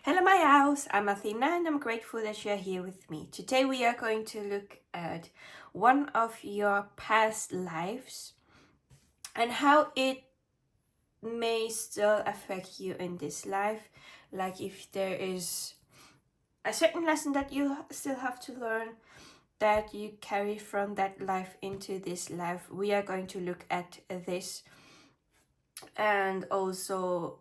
Hello my house, I'm Athina and I'm grateful that you're here with me. Today we are going to look at one of your past lives and how it may still affect you in this life. Like if there is a certain lesson that you still have to learn that you carry from that life into this life. We are going to look at this and also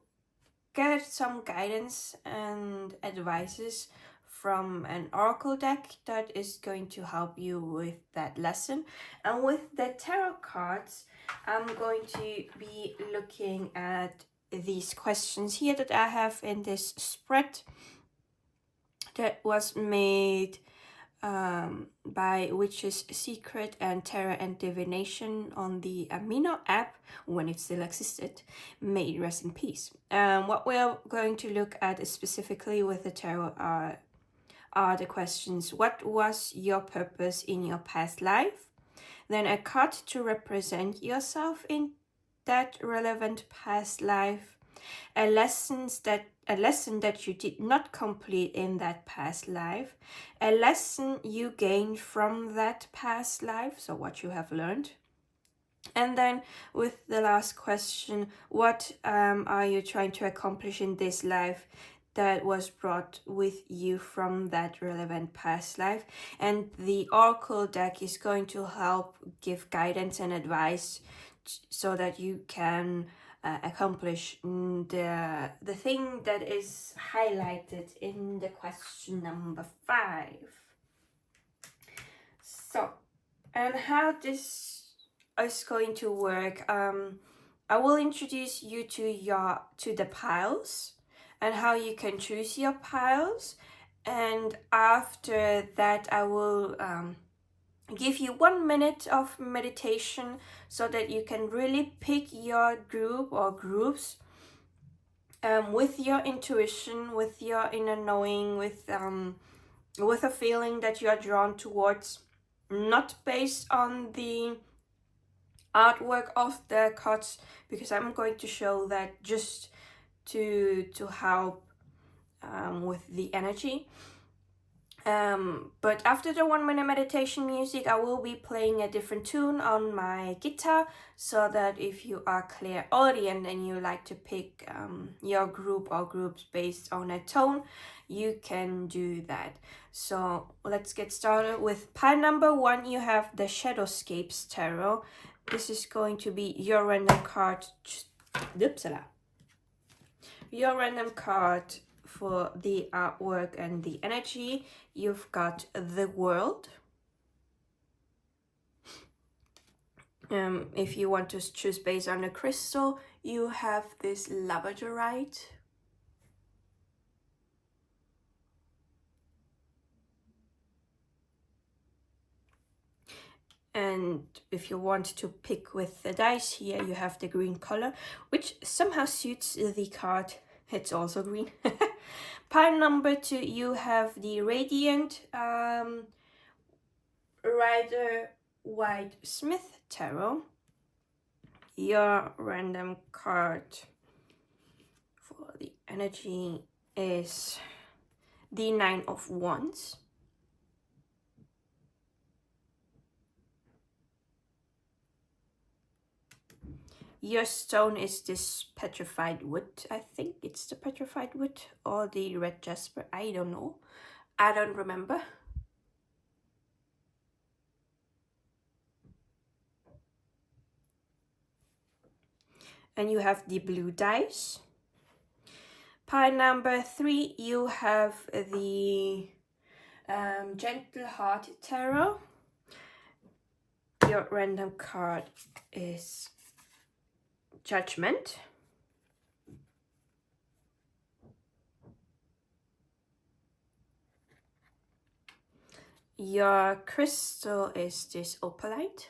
get some guidance and advices from an oracle deck that is going to help you with that lesson. And with the tarot cards, I'm going to be looking at these questions here that I have in this spread that was made by Witch's Secret and Tarot and Divination on the Amino app when it still existed. May it rest in peace. What we're going to look at specifically with the tarot are the questions: what was your purpose in your past life? Then a card to represent yourself in that relevant past life. A lesson that you did not complete in that past life, a lesson you gained from that past life, so what you have learned. And then with the last question, what are you trying to accomplish in this life that was brought with you from that relevant past life? And the oracle deck is going to help give guidance and advice so that you can accomplish the thing that is highlighted in the question number 5. So, and how this is going to work, I will introduce you to the piles and how you can choose your piles, and after that I will give you 1 minute of meditation so that you can really pick your group or groups with your intuition, with your inner knowing, with a feeling that you are drawn towards, not based on the artwork of the cards, because I'm going to show that just to help with the energy. But after the 1 minute meditation music, I will be playing a different tune on my guitar, so that if you are clairaudient and you like to pick your group or groups based on a tone, you can do that. So let's get started. With pile number 1, you have the Shadowscapes Tarot. This is going to be your random card. Your random card for the artwork and the energy. You've got the World. If you want to choose based on the crystal, you have this labradorite. And if you want to pick with the dice here, you have the green color, which somehow suits the card. It's also green. Pile number 2, you have the Radiant Rider White Smith Tarot. Your random card for the energy is the 9 of Wands. Your stone is this petrified wood. I think it's the petrified wood or the red jasper. I don't know. I don't remember. And you have the blue dice. Pile number 3, you have the Gentle Heart Tarot. Your random card is Judgment. Your crystal is this opalite.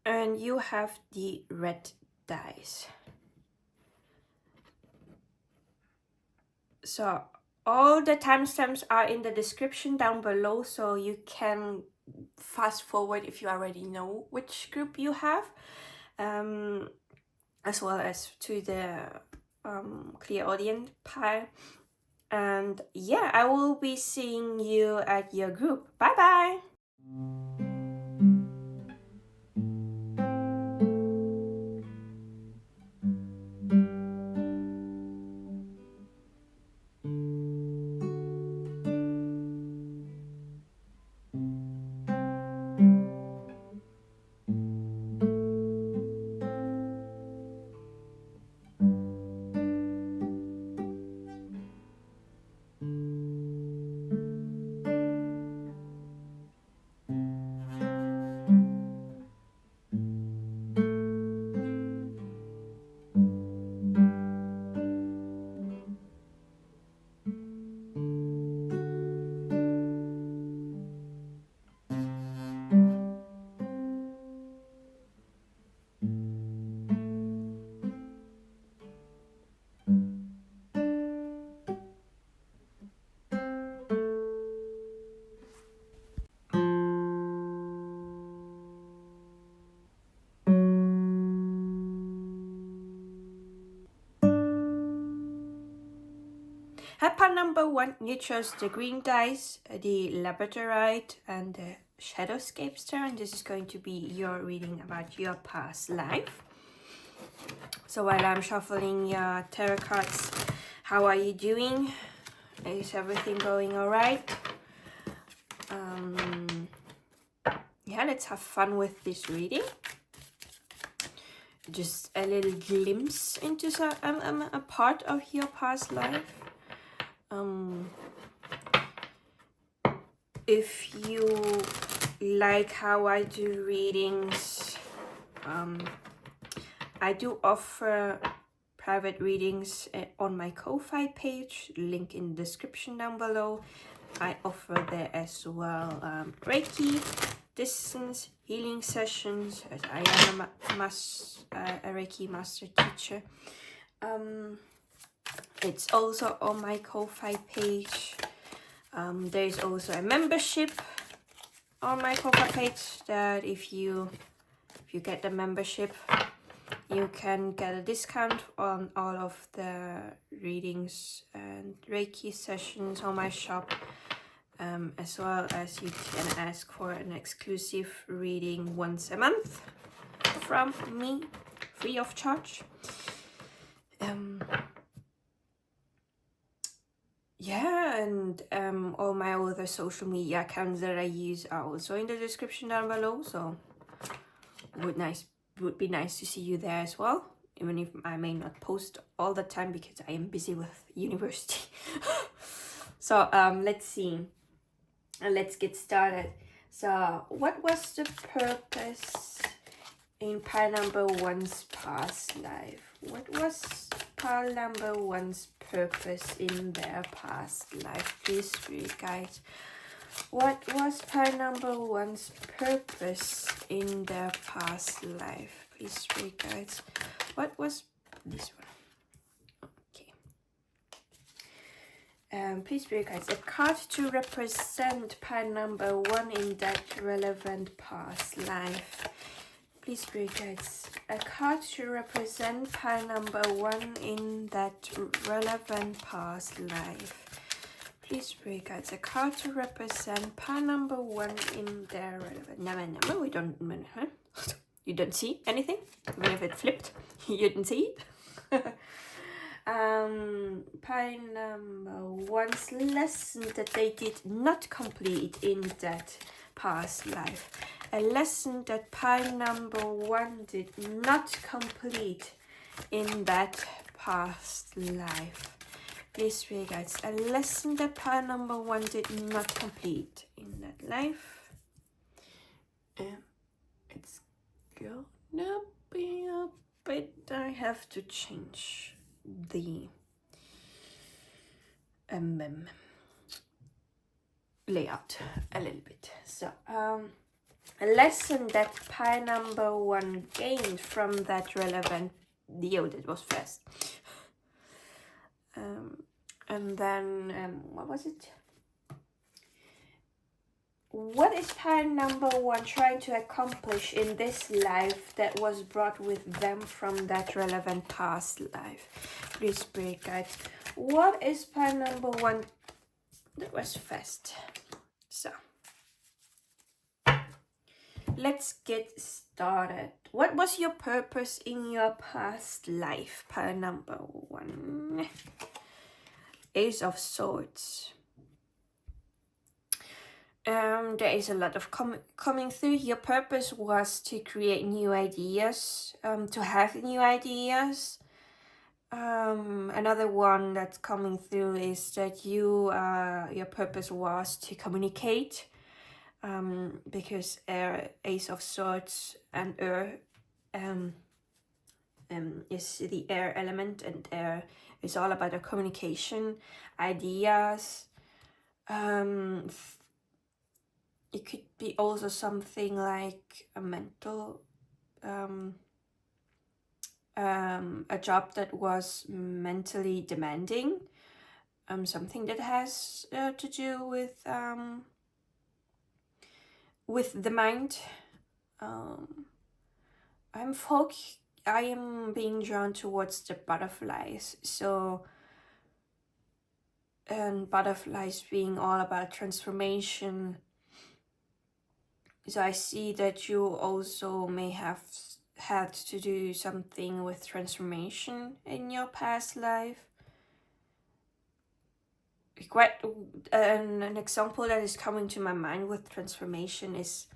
And you have the red dice. So all the timestamps are in the description down below, so you can fast forward if you already know which group you have, as well as to the Clairaudiant pile. And yeah, I will be seeing you at your group. Bye bye. Part number 1, you chose the green dice, the labradorite, and the shadowscape star, and this is going to be your reading about your past life. So while I'm shuffling your tarot cards, how are you doing? Is everything going all right? Yeah, let's have fun with this reading. Just a little glimpse into a part of your past life. If you like how I do readings, I do offer private readings on my Ko-Fi page, link in the description down below. I offer there as well Reiki, distance healing sessions, as I am a Reiki Master teacher. It's also on my Ko-Fi page. There is also a membership on my Ko-Fi page that if you get the membership, you can get a discount on all of the readings and Reiki sessions on my shop, as well as you can ask for an exclusive reading once a month from me, free of charge. Yeah, and all my other social media accounts that I use are also in the description down below, so would be nice to see you there as well, even if I may not post all the time because I am busy with university. So let's see, and let's get started. So what was the purpose in pile number 1's past life? What was pile number 1's purpose in their past life? Please read, guys. What was pile number 1's purpose in their past life? Please read, guys. What was this one? Okay. Please read, guys. A card to represent pile number 1 in that relevant past life. Please read, guys. A card to represent pile number 1 in that relevant past life. Please read, guys. A card to represent pile number 1 in their relevant. No, we don't. Huh? You don't see anything, even if it flipped. You didn't see it. Pile number 1's lesson that they did not complete in that past life. A lesson that pile number 1 did not complete in that past life. Please read, guys. A lesson that pile number 1 did not complete in that life. It's gonna be a bit. I have to change the layout a little bit. So a lesson that pile number 1 gained from that relevant. That was first. And then what was it? What is pile number 1 trying to accomplish in this life that was brought with them from that relevant past life? Please, spirit guides. What is pile number 1? That was fast. So, let's get started. What was your purpose in your past life? Pile number 1. Ace of Swords. There is a lot of coming through. Your purpose was to create new ideas, to have new ideas. Another one that's coming through is that your purpose was to communicate, because air, Ace of Swords, and earth is the air element, and air is all about the communication, ideas. It could be also something like a mental, a job that was mentally demanding, something that has to do with the mind. I am being drawn towards the butterflies. So, and butterflies being all about transformation. So I see that you also may have had to do something with transformation in your past life. Quite an example that is coming to my mind with transformation is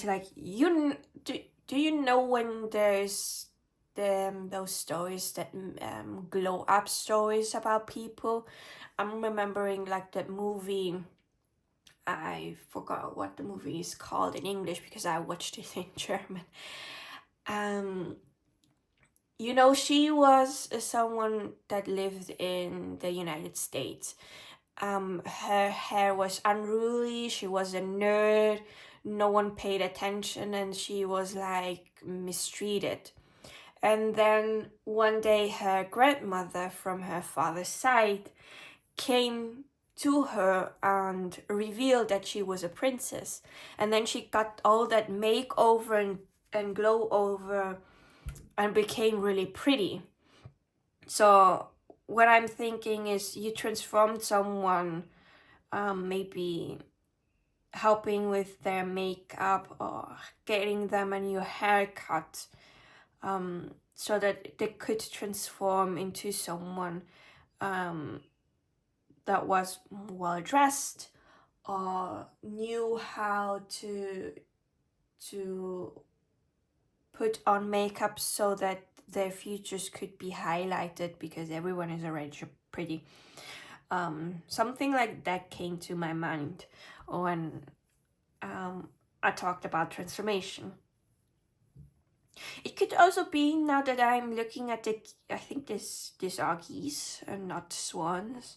like, do you know when there's those stories that glow up stories about people? I'm remembering like that movie. I forgot what the movie is called in English because I watched it in German. You know, she was someone that lived in the United States. Her hair was unruly, she was a nerd, no one paid attention, and she was like mistreated. And then one day her grandmother from her father's side came to her and revealed that she was a princess. And then she got all that makeover and glow over and became really pretty. So what I'm thinking is you transformed someone, maybe helping with their makeup or getting them a new haircut, so that they could transform into someone that was well dressed or knew how to put on makeup so that their futures could be highlighted because everyone is already pretty. Something like that came to my mind when I talked about transformation. It could also be, now that I'm looking at I think this are geese and not swans,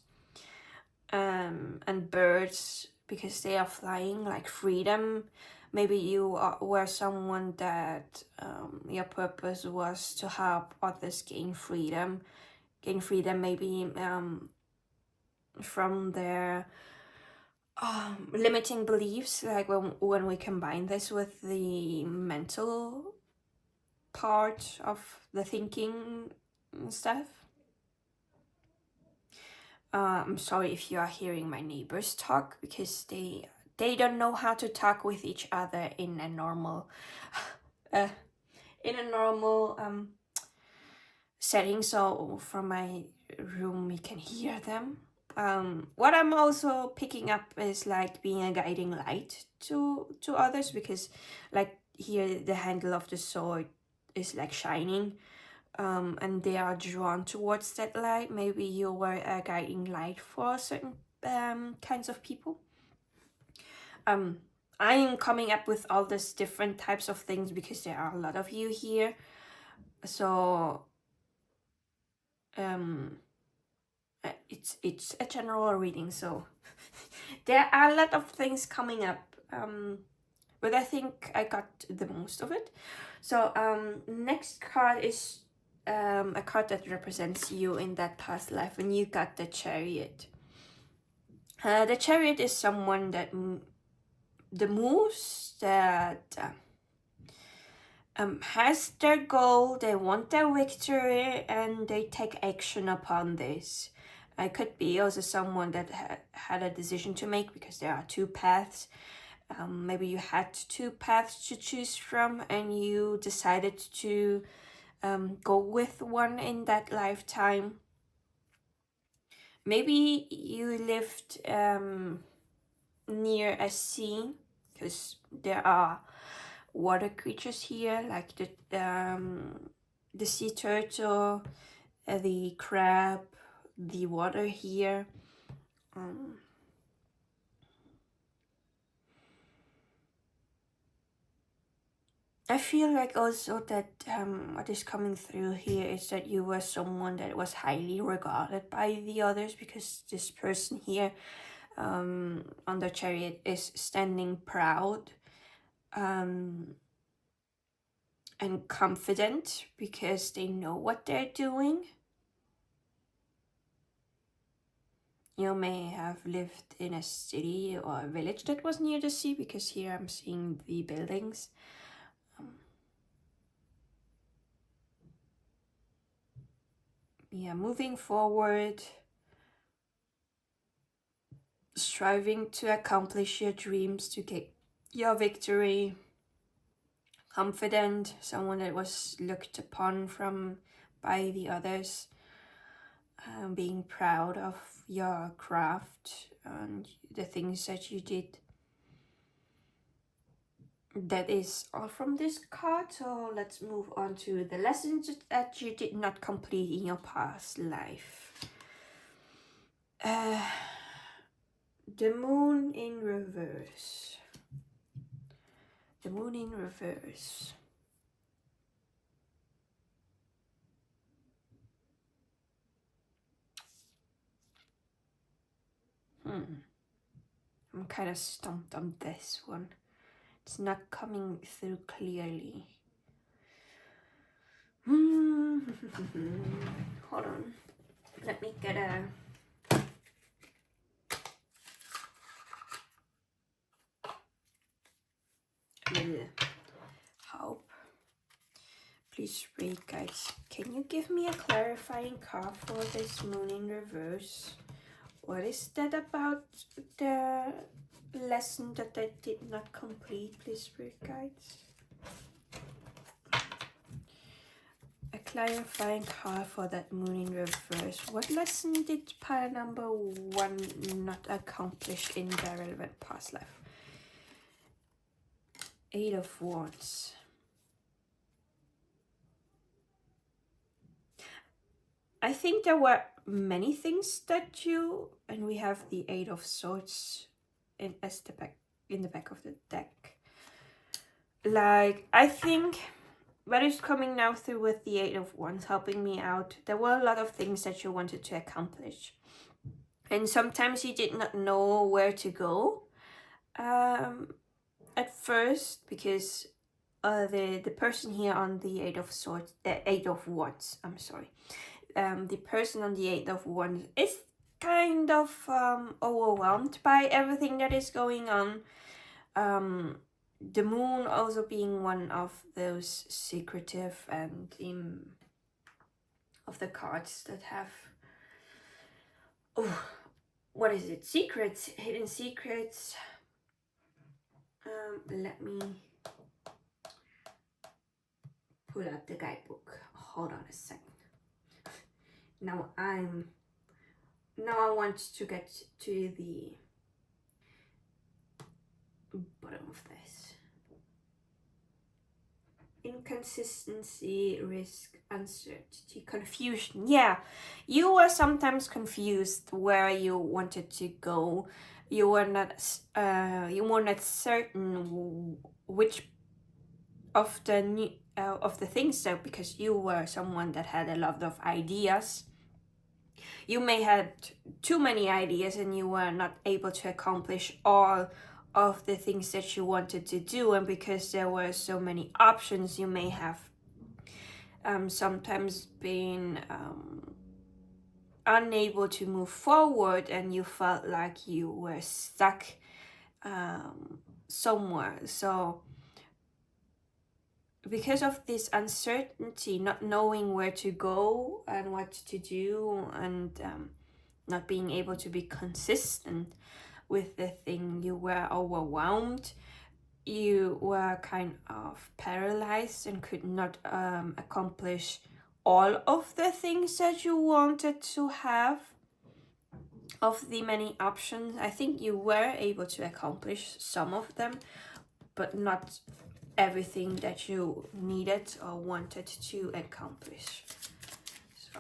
and birds, because they are flying like freedom. Maybe you were someone that your purpose was to help others gain freedom maybe from their limiting beliefs, like when we combine this with the mental part of the thinking stuff. I'm sorry if you are hearing my neighbors talk, because they don't know how to talk with each other in a normal setting. So from my room you can hear them. What I'm also picking up is like being a guiding light to others, because like here the handle of the sword is like shining, and they are drawn towards that light. Maybe you were a guiding light for certain kinds of people. I'm coming up with all these different types of things because there are a lot of you here. So it's a general reading, so there are a lot of things coming up, but I think I got the most of it. So next card is a card that represents you in that past life, and you got the Chariot. The Chariot is someone that the moves that has their goal, they want their victory, and they take action upon this. I could be also someone that had a decision to make, because there are two paths. Maybe you had two paths to choose from and you decided to go with one in that lifetime. Maybe you lived near a sea, because there are water creatures here, like the sea turtle, the crab, the water here. I feel like also that what is coming through here is that you were someone that was highly regarded by the others, because this person here on the chariot is standing proud and confident, because they know what they're doing. You may have lived in a city or a village that was near the sea, because here I'm seeing the buildings. Yeah, moving forward, striving to accomplish your dreams, to get your victory. Confident, someone that was looked upon by the others. Being proud of your craft and the things that you did. That is all from this card, so let's move on to the lessons that you did not complete in your past life. The moon in reverse. The moon in reverse. I'm kind of stumped on this one. It's not coming through clearly. Hold on. Let me get a... help. Please read, guys. Can you give me a clarifying card for this moon in reverse? What is that about the lesson that I did not complete? Please read, guys. A clarifying card for that moon in reverse. What lesson did pile number 1 not accomplish in the relevant past life? 8 of Wands. I think there were many things that you, and we have the 8 of Swords in the back of the deck. Like, I think what is coming now through with the 8 of Wands helping me out, there were a lot of things that you wanted to accomplish, and sometimes you did not know where to go at first, because the person here on the 8 of Swords, the 8 of Wands, I'm sorry, the person on the 8 of Wands is kind of overwhelmed by everything that is going on. The moon also being one of those secretive and of the cards that have, oh, what is it? Secrets, hidden secrets. Let me pull out the guidebook. Hold on a second. Now I want to get to the bottom of this. Inconsistency, risk, uncertainty, confusion. Yeah, you were sometimes confused where you wanted to go. You were not certain which of the things, though, because you were someone that had a lot of ideas. You may had too many ideas and you were not able to accomplish all of the things that you wanted to do, and because there were so many options, you may have sometimes been unable to move forward, and you felt like you were stuck somewhere. So because of this uncertainty, not knowing where to go and what to do, and not being able to be consistent with the thing, you were overwhelmed, you were kind of paralyzed and could not accomplish all of the things that you wanted to have. Of the many options, I think you were able to accomplish some of them, but not everything that you needed or wanted to accomplish. So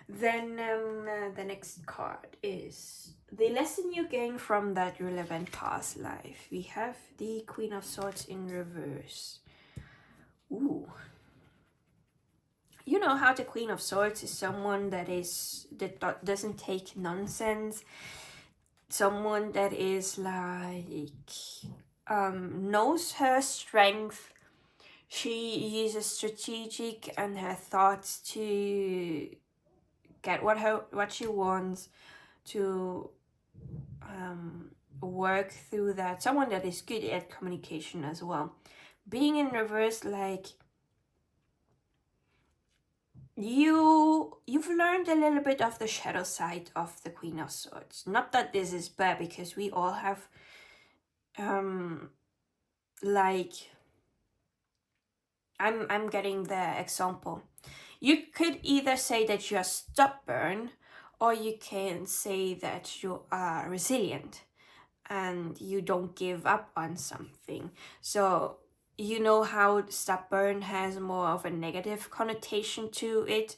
then the next card is the lesson you gain from that relevant past life. We have the Queen of Swords in reverse. Ooh. You know how the Queen of Swords is someone that doesn't take nonsense, someone that is like knows her strength. She uses strategic and her thoughts to get what she wants, to work through that. Someone that is good at communication as well. Being in reverse, like you've learned a little bit of the shadow side of the Queen of Swords. Not that this is bad, because we all have like I'm getting the example. You could either say that you're stubborn, or you can say that you are resilient and you don't give up on something. So you know how stubborn has more of a negative connotation to it,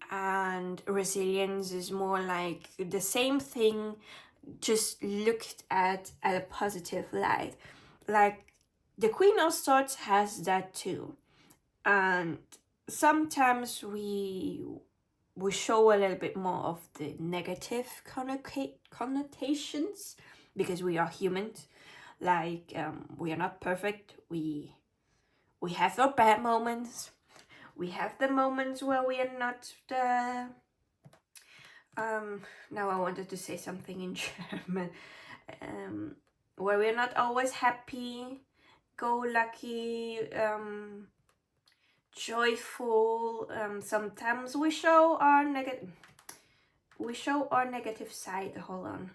and resilience is more like the same thing, just looked at a positive light. Like the Queen of Swords has that too, and sometimes we show a little bit more of the negative connotations, because we are humans. Like we are not perfect. We have our bad moments. We have the moments where we are not the now I wanted to say something in German, where we're not always happy, go lucky, joyful. Sometimes we show our negative side. Hold on.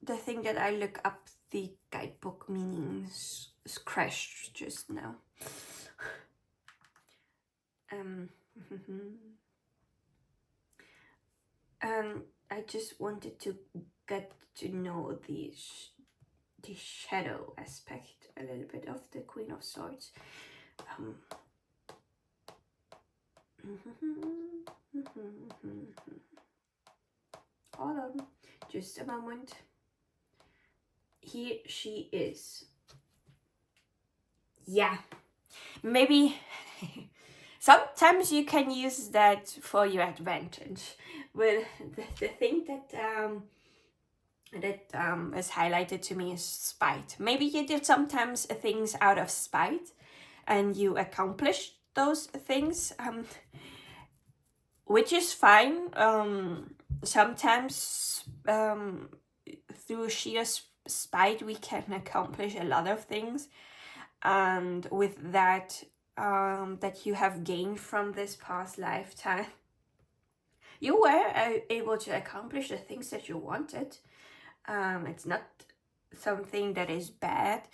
The thing that I look up the guidebook meanings is crashed just now. And I just wanted to get to know the shadow aspect a little bit of the Queen of Swords. Hold on, just a moment. Here she is. Yeah, maybe sometimes you can use that for your advantage. But the thing that is highlighted to me is spite. Maybe you did sometimes things out of spite, and you accomplished those things, which is fine. Sometimes through sheer spite we can accomplish a lot of things, and with that that you have gained from this past lifetime, you were able to accomplish the things that you wanted. It's not something that is bad.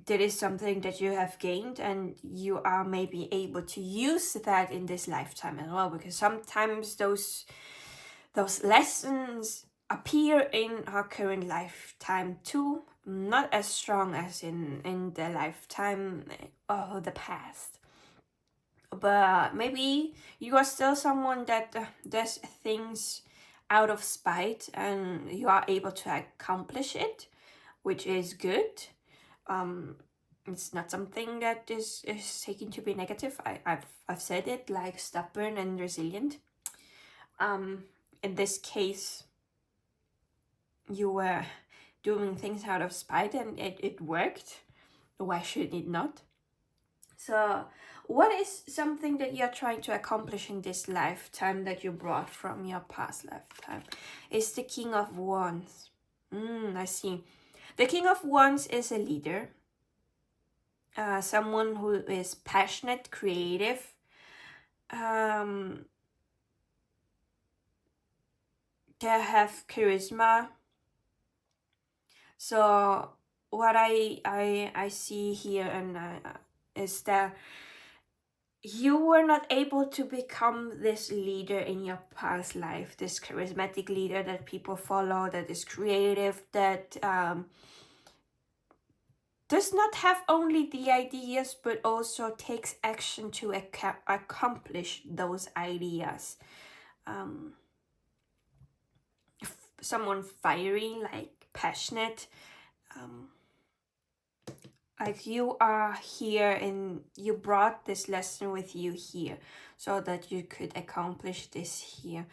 That is something that you have gained, and you are maybe able to use that in this lifetime as well, because sometimes those lessons appear in our current lifetime too, not as strong as in the lifetime of the past. But maybe you are still someone that does things out of spite, and you are able to accomplish it, which is good. It's not something that is taken to be negative. I've said it, like stubborn and resilient. In this case, you were doing things out of spite, and it worked. Why should it not? So what is something that you're trying to accomplish in this lifetime that you brought from your past lifetime? It's the King of Wands. I see. The King of Wands is a leader. Someone who is passionate, creative. They have charisma. So what I see here and is that you were not able to become this leader in your past life, this charismatic leader that people follow, that is creative, that does not have only the ideas but also takes action to accomplish those ideas. Someone fiery, like passionate, like you are here and you brought this lesson with you here so that you could accomplish this here,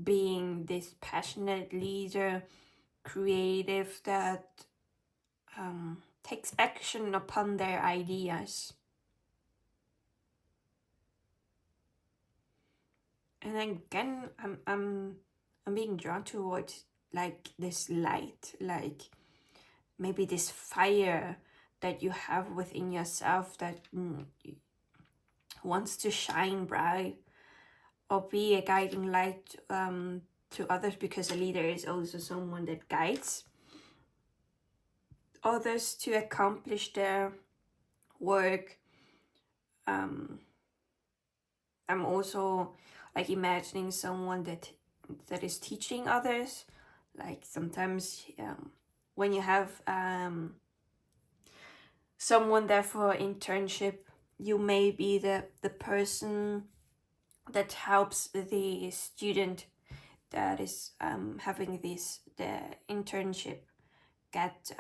being this passionate leader, creative, that takes action upon their ideas. And again, I'm being drawn towards like this light, like maybe this fire that you have within yourself that wants to shine bright or be a guiding light to others, because a leader is also someone that guides others to accomplish their work. I'm also like imagining someone that is teaching others, like sometimes when you have someone there for internship, you may be the person that helps the student that is having the internship get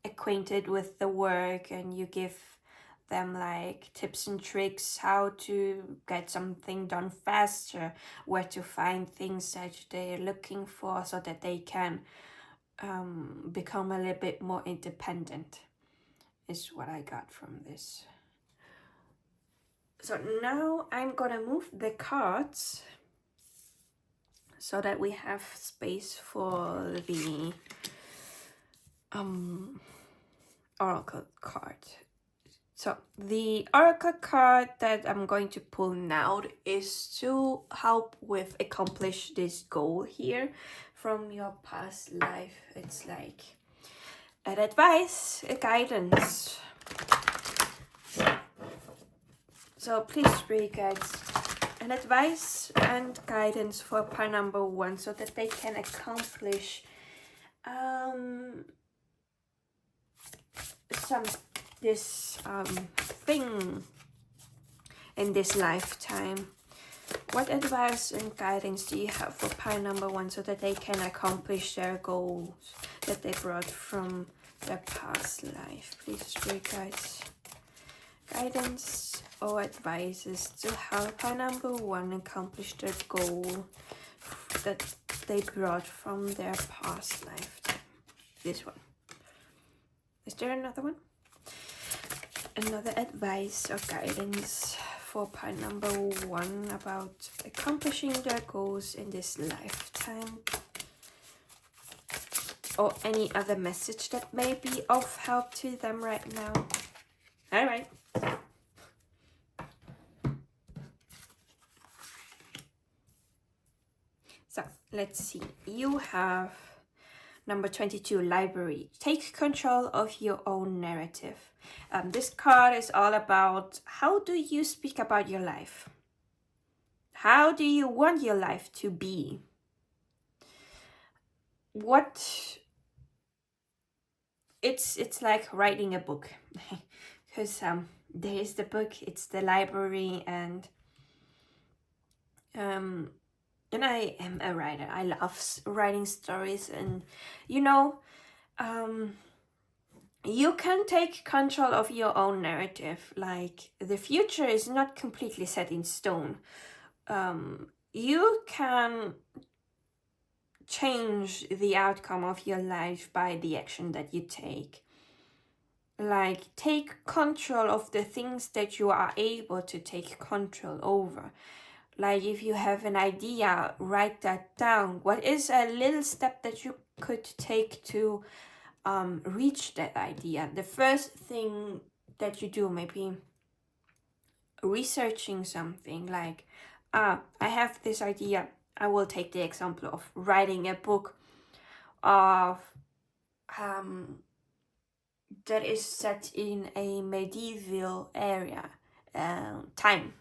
acquainted with the work, and you give them like tips and tricks how to get something done faster, where to find things that they're looking for so that they can become a little bit more independent, is what I got from this. So now I'm gonna move the cards so that we have space for the oracle card. So the oracle card that I'm going to pull now is to help with accomplish this goal here from your past life. It's like an advice, a guidance. So please, Spirit guides, an advice and guidance for pile number 1 so that they can accomplish this thing in this lifetime. What advice and guidance do you have for pile number 1 so that they can accomplish their goals that they brought from their past life? Please, Spirit guides, guidance or advices to help pile number 1 accomplish their goal that they brought from their past lifetime. This one. Is there another one? Another advice or guidance for pile number 1 about accomplishing their goals in this lifetime, or any other message that may be of help to them right now. All right. So let's see. You have number 22, library. Take control of your own narrative. This card is all about how do you speak about your life? How do you want your life to be? What? It's like writing a book, because there is the book, it's the library, and I am a writer. I love writing stories, and you know, you can take control of your own narrative. Like, the future is not completely set in stone. You can change the outcome of your life by the action that you take. like take control of the things that you are able to take control over. Like if you have an idea, write that down. What is a little step that you could take to reach that idea? The first thing that you do, maybe researching something, like I have this idea. I will take the example of writing a book of that is set in a medieval area time.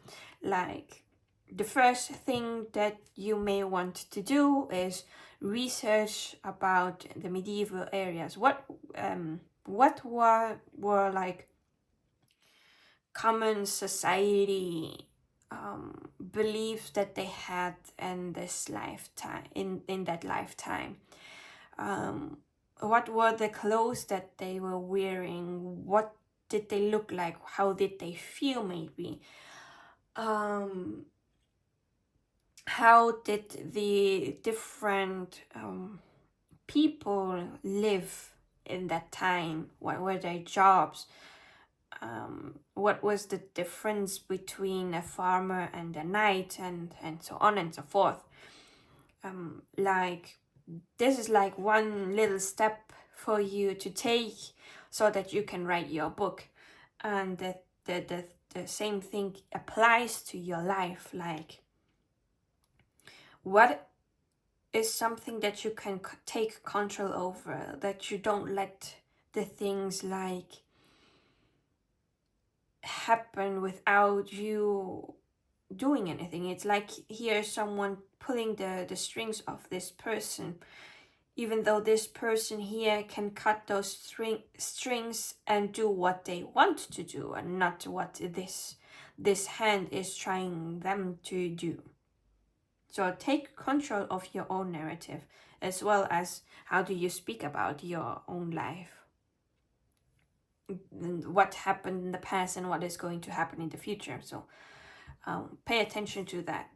Like the first thing that you may want to do is research about the medieval areas. What were like common society beliefs that they had in this lifetime, in that lifetime. What were the clothes that they were wearing? What did they look like? How did they feel, maybe? How did the different people live in that time? What were their jobs? What was the difference between a farmer and a knight, and so on and so forth. Like this is like one little step for you to take so that you can write your book. And the same thing applies to your life. Like what is something that you can take control over, that you don't let the things like happen without you doing anything. It's like here's someone pulling the strings of this person, even though this person here can cut those strings and do what they want to do and not what this hand is trying them to do. So take control of your own narrative, as well as how do you speak about your own life, what happened in the past and what is going to happen in the future. So pay attention to that.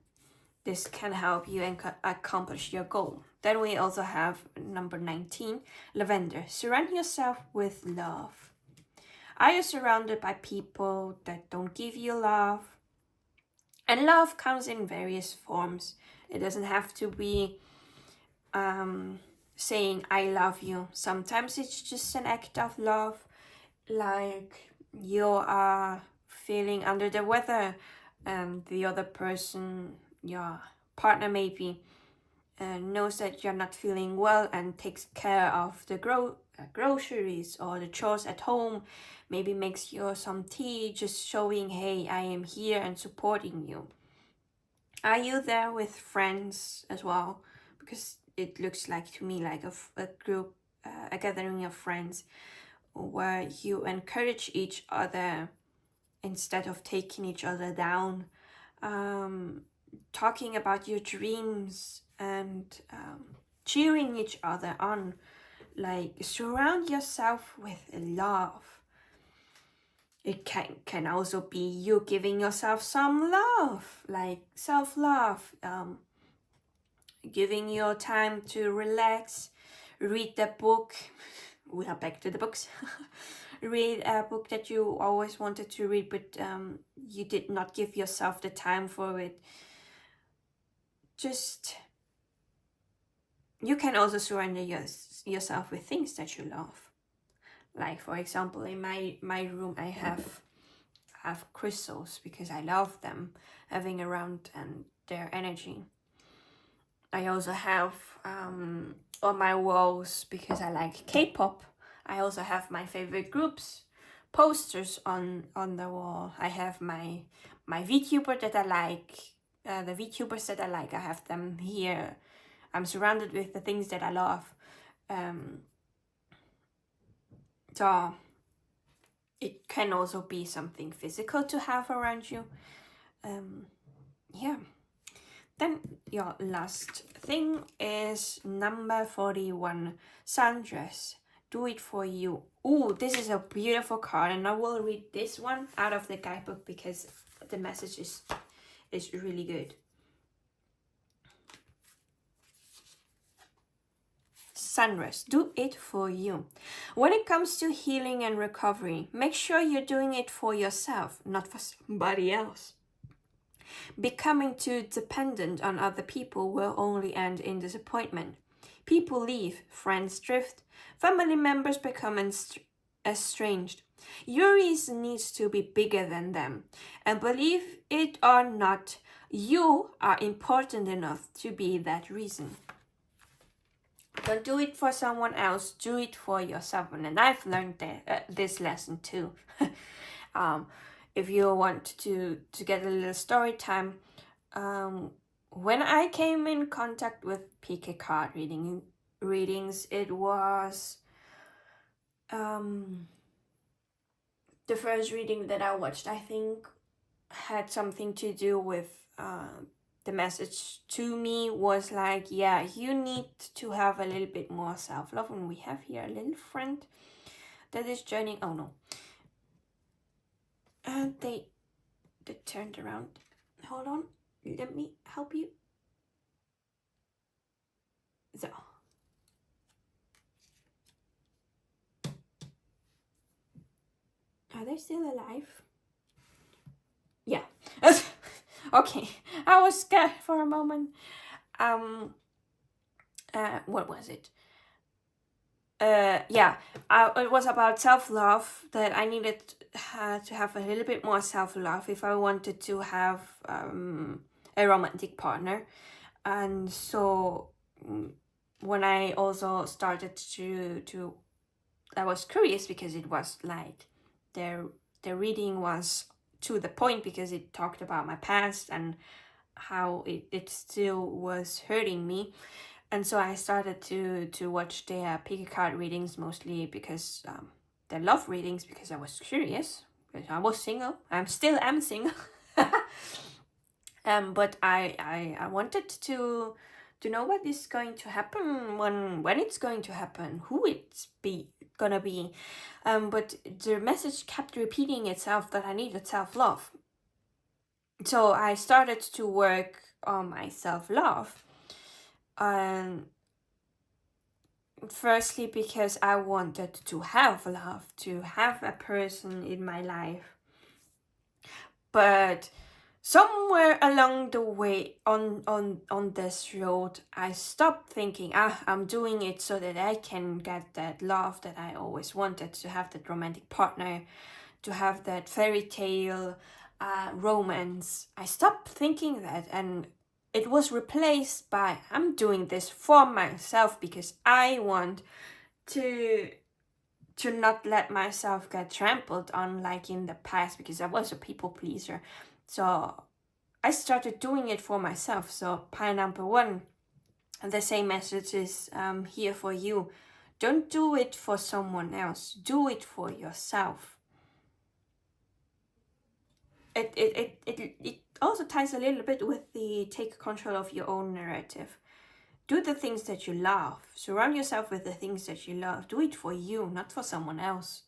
This can help you accomplish your goal. Then we also have number 19, lavender. Surround yourself with love. Are you surrounded by people that don't give you love? And love comes in various forms. It doesn't have to be saying I love you. Sometimes it's just an act of love, like you are feeling under the weather and the other person, your partner maybe, knows that you're not feeling well and takes care of the groceries or the chores at home, maybe makes you some tea, just showing, hey, I am here and supporting you. Are you there with friends as well? Because it looks like to me like a group, a gathering of friends where you encourage each other instead of taking each other down, talking about your dreams and cheering each other on. Like surround yourself with love. It can also be you giving yourself some love, like self-love, giving your time to relax, read the book. We are back to the books. Read a book that you always wanted to read, but you did not give yourself the time for it. Just, you can also surround yourself with things that you love. Like for example, in my room I have crystals because I love them, having around and their energy. I also have on my walls, because I like K-pop, I also have my favorite groups posters on the wall. I have my VTuber that I like, the VTubers that I like, I have them here. I'm surrounded with the things that I love. So it can also be something physical to have around you. Yeah. Then your last thing is number 41, sundress. Do it for you. Ooh, this is a beautiful card, and I will read this one out of the guidebook because the message is really good. sunrise. Do it for you. When it comes to healing and recovery, make sure you're doing it for yourself, not for somebody else. Becoming too dependent on other people will only end in disappointment. People leave, friends drift, family members become estranged. Your reason needs to be bigger than them. And believe it or not, you are important enough to be that reason. Don't do it for someone else, do it for yourself. And I've learned this lesson too. If you want to get a little story time, when I came in contact with PK card readings, it was the first reading that I watched, I think, had something to do with the message to me was like, yeah, you need to have a little bit more self-love. And we have here a little friend that is joining. Oh no. And they turned around. Hold on, let me help you. So. Are they still alive? Yeah. Okay, I was scared for a moment. What was it? It was about self-love, that I needed to have a little bit more self-love if I wanted to have a romantic partner. And so when I also started to I was curious, because it was like the reading was to the point, because it talked about my past and how it still was hurting me. And so I started to watch their pick a card readings, mostly because their love readings, because I was curious, because I was single. I still am single. But I wanted to know what is going to happen, when it's going to happen, who it's gonna be. But the message kept repeating itself, that I needed self-love. So I started to work on my self-love. Firstly, because I wanted to have love, to have a person in my life. But somewhere along the way on this road, I stopped thinking, I'm doing it so that I can get that love that I always wanted, to have that romantic partner, to have that fairy tale romance. I stopped thinking that, and it was replaced by, I'm doing this for myself, because I want to not let myself get trampled on like in the past, because I was a people pleaser. So I started doing it for myself. So pile number 1, the same message is here for you. Don't do it for someone else, do it for yourself. It also ties a little bit with the take control of your own narrative. Do the things that you love. Surround yourself with the things that you love. Do it for you, not for someone else.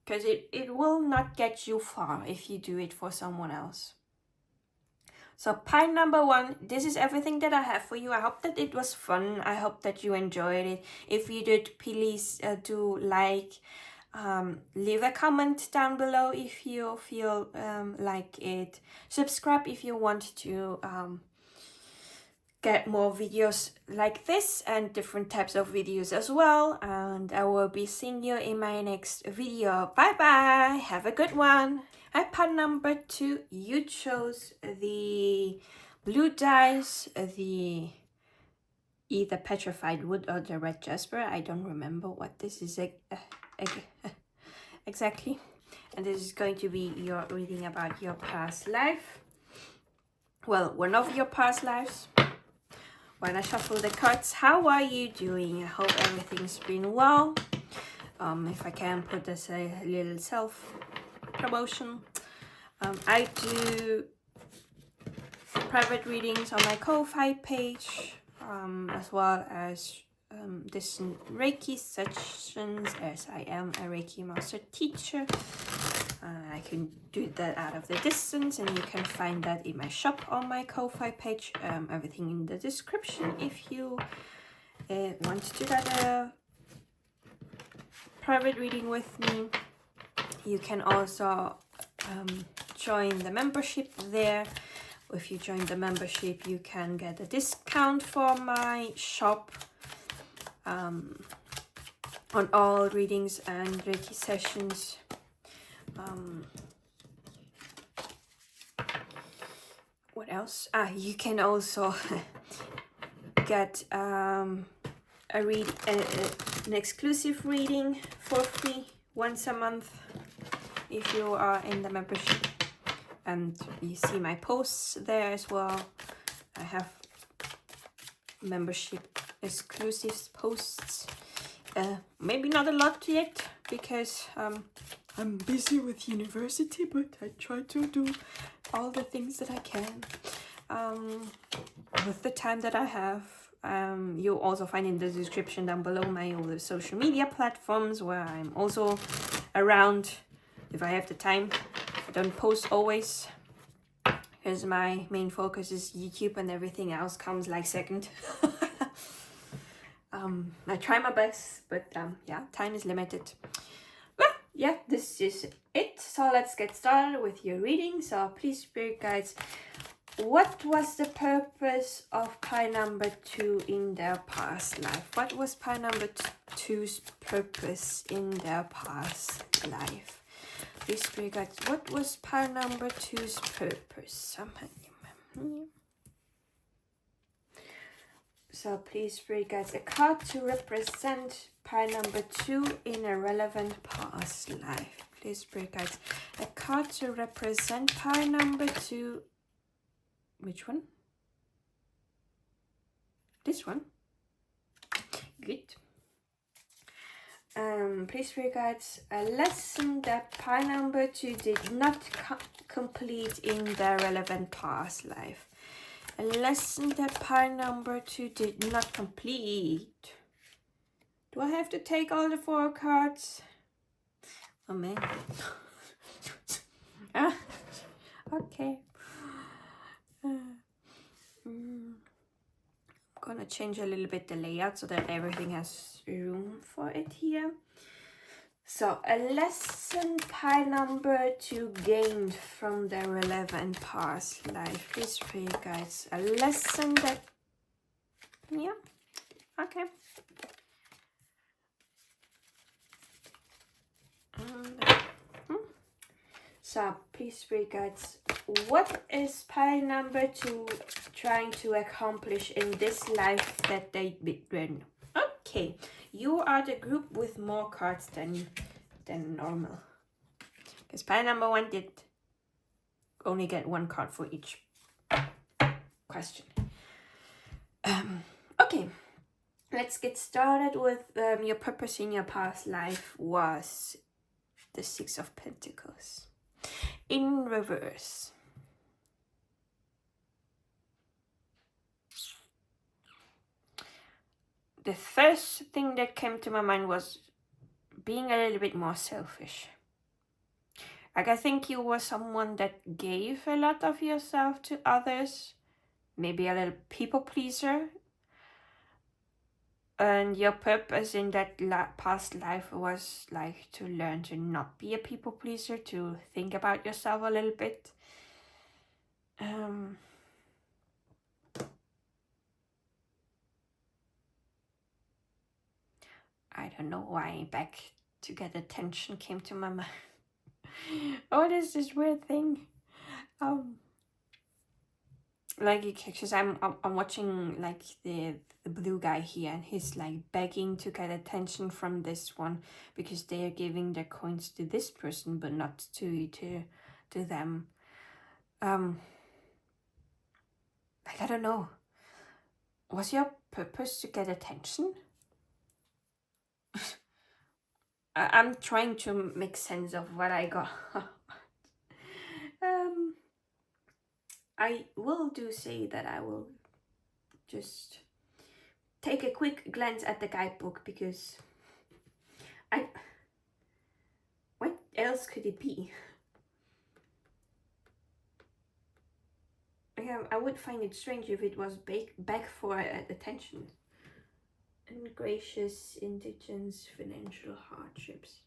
Because it will not get you far if you do it for someone else. So pile number 1, this is everything that I have for you. I hope that it was fun. I hope that you enjoyed it. If you did, please do like, leave a comment down below if you feel like it. Subscribe if you want to get more videos like this, and different types of videos as well. And I will be seeing you in my next video. Bye bye, have a good one. Pile number 2, you chose the blue dice, the either petrified wood or the red jasper. I don't remember what this is exactly. And this is going to be your reading about your past life. Well, one of your past lives. When I shuffle the cards, how are you doing? I hope everything's been well. If I can put this a little self-promotion. I do private readings on my Ko-Fi page, as well as distant Reiki sessions, as I am a Reiki Master teacher. I can do that out of the distance, and you can find that in my shop on my Ko-Fi page. Everything in the description if you wants to get a private reading with me, you can also join the membership there. If you join the membership, you can get a discount for my shop on all readings and Reiki sessions. What else? You can also get an exclusive reading for free once a month if you are in the membership, and you see my posts there as well. I have membership exclusive posts, maybe not a lot yet because I'm busy with university, but I try to do all the things that I can with the time that I have. You'll also find in the description down below my other social media platforms where I'm also around if I have the time. I don't post always because my main focus is YouTube and everything else comes like second. I try my best, but yeah, time is limited. Well, yeah, this is it. So let's get started with your reading. So please, spirit guides, what was the purpose of pie number 2 in their past life? What was pie number 2's purpose in their past life? Please, spirit guides, what was pie number 2's purpose? So please, spirit guides, a card to represent pie number 2 in a relevant past life. Please, spirit guides, a card to represent pie number 2. Which one? This one. Good. Please, spirit guides, a lesson that pie number 2 did not complete in their relevant past life. A lesson that pie number 2 did not complete. Do I have to take all the 4 cards? Oh man. Okay. I'm gonna change a little bit the layout so that everything has room for it here. So a lesson pie number 2 gained from the relevant past life. Please, spirit guides, a lesson that, yeah, okay. So please, spirit guides, what is pie number 2 trying to accomplish in this life that they begin? Okay, you are the group with more cards than normal. Because pie number 1 did only get 1 card for each question. Okay, let's get started with your purpose in your past life was the 6 of Pentacles. In reverse. The first thing that came to my mind was being a little bit more selfish. Like, I think you were someone that gave a lot of yourself to others, maybe a little people pleaser. And your purpose in that past life was like to learn to not be a people pleaser, to think about yourself a little bit. I don't know why back to get attention came to my mind. Oh, there's this weird thing. Like, because I'm watching like the blue guy here, and he's like begging to get attention from this one because they are giving their coins to this person but not to them. Like, I don't know. Was your purpose to get attention? I'm trying to make sense of what I got. I will say that I will just take a quick glance at the guidebook because what else could it be? I would find it strange if it was back for attention. and gracious indigence, financial hardships.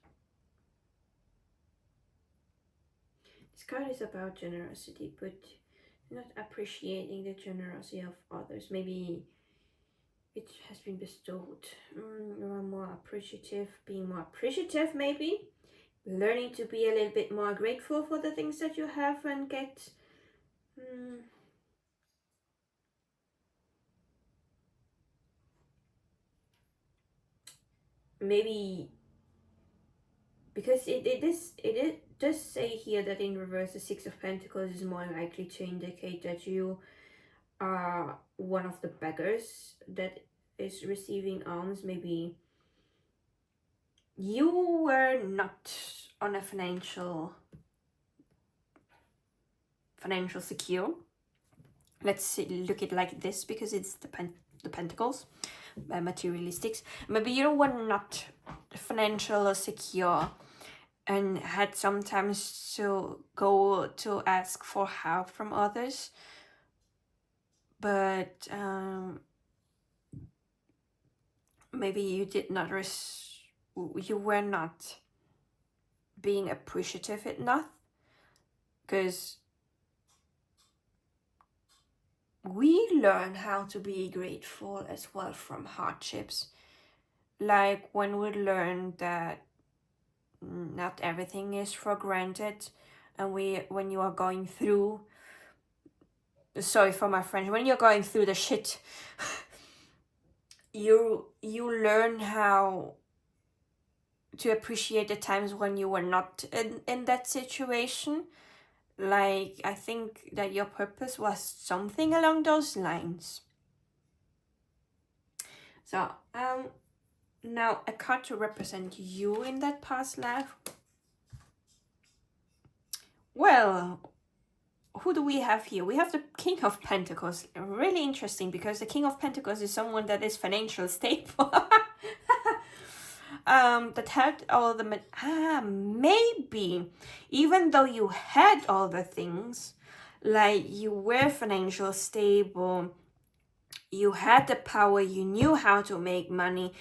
This card is about generosity, but not appreciating the generosity of others. Maybe it has been bestowed. You are more appreciative, being more appreciative maybe. Learning to be a little bit more grateful for the things that you have and get. Maybe because it does say here that in reverse the Six of Pentacles is more likely to indicate that you are one of the beggars that is receiving alms. Maybe you were not on a financial secure. Let's look at it like this, because it's the pentacles, materialistics. Maybe you were not financial secure and had sometimes to go to ask for help from others, but maybe you did not you were not being appreciative enough, because we learn how to be grateful as well from hardships. Like when we learn that not everything is for granted, and when you are going through, sorry for my French, when you're going through the shit, you learn how to appreciate the times when you were not in that situation. Like, I think that your purpose was something along those lines. So now a card to represent you in that past life. Well, who do we have here? We have the King of Pentacles. Really interesting, because the King of Pentacles is someone that is financially stable. That had all the maybe even though you had all the things, like you were financially stable, you had the power, you knew how to make money,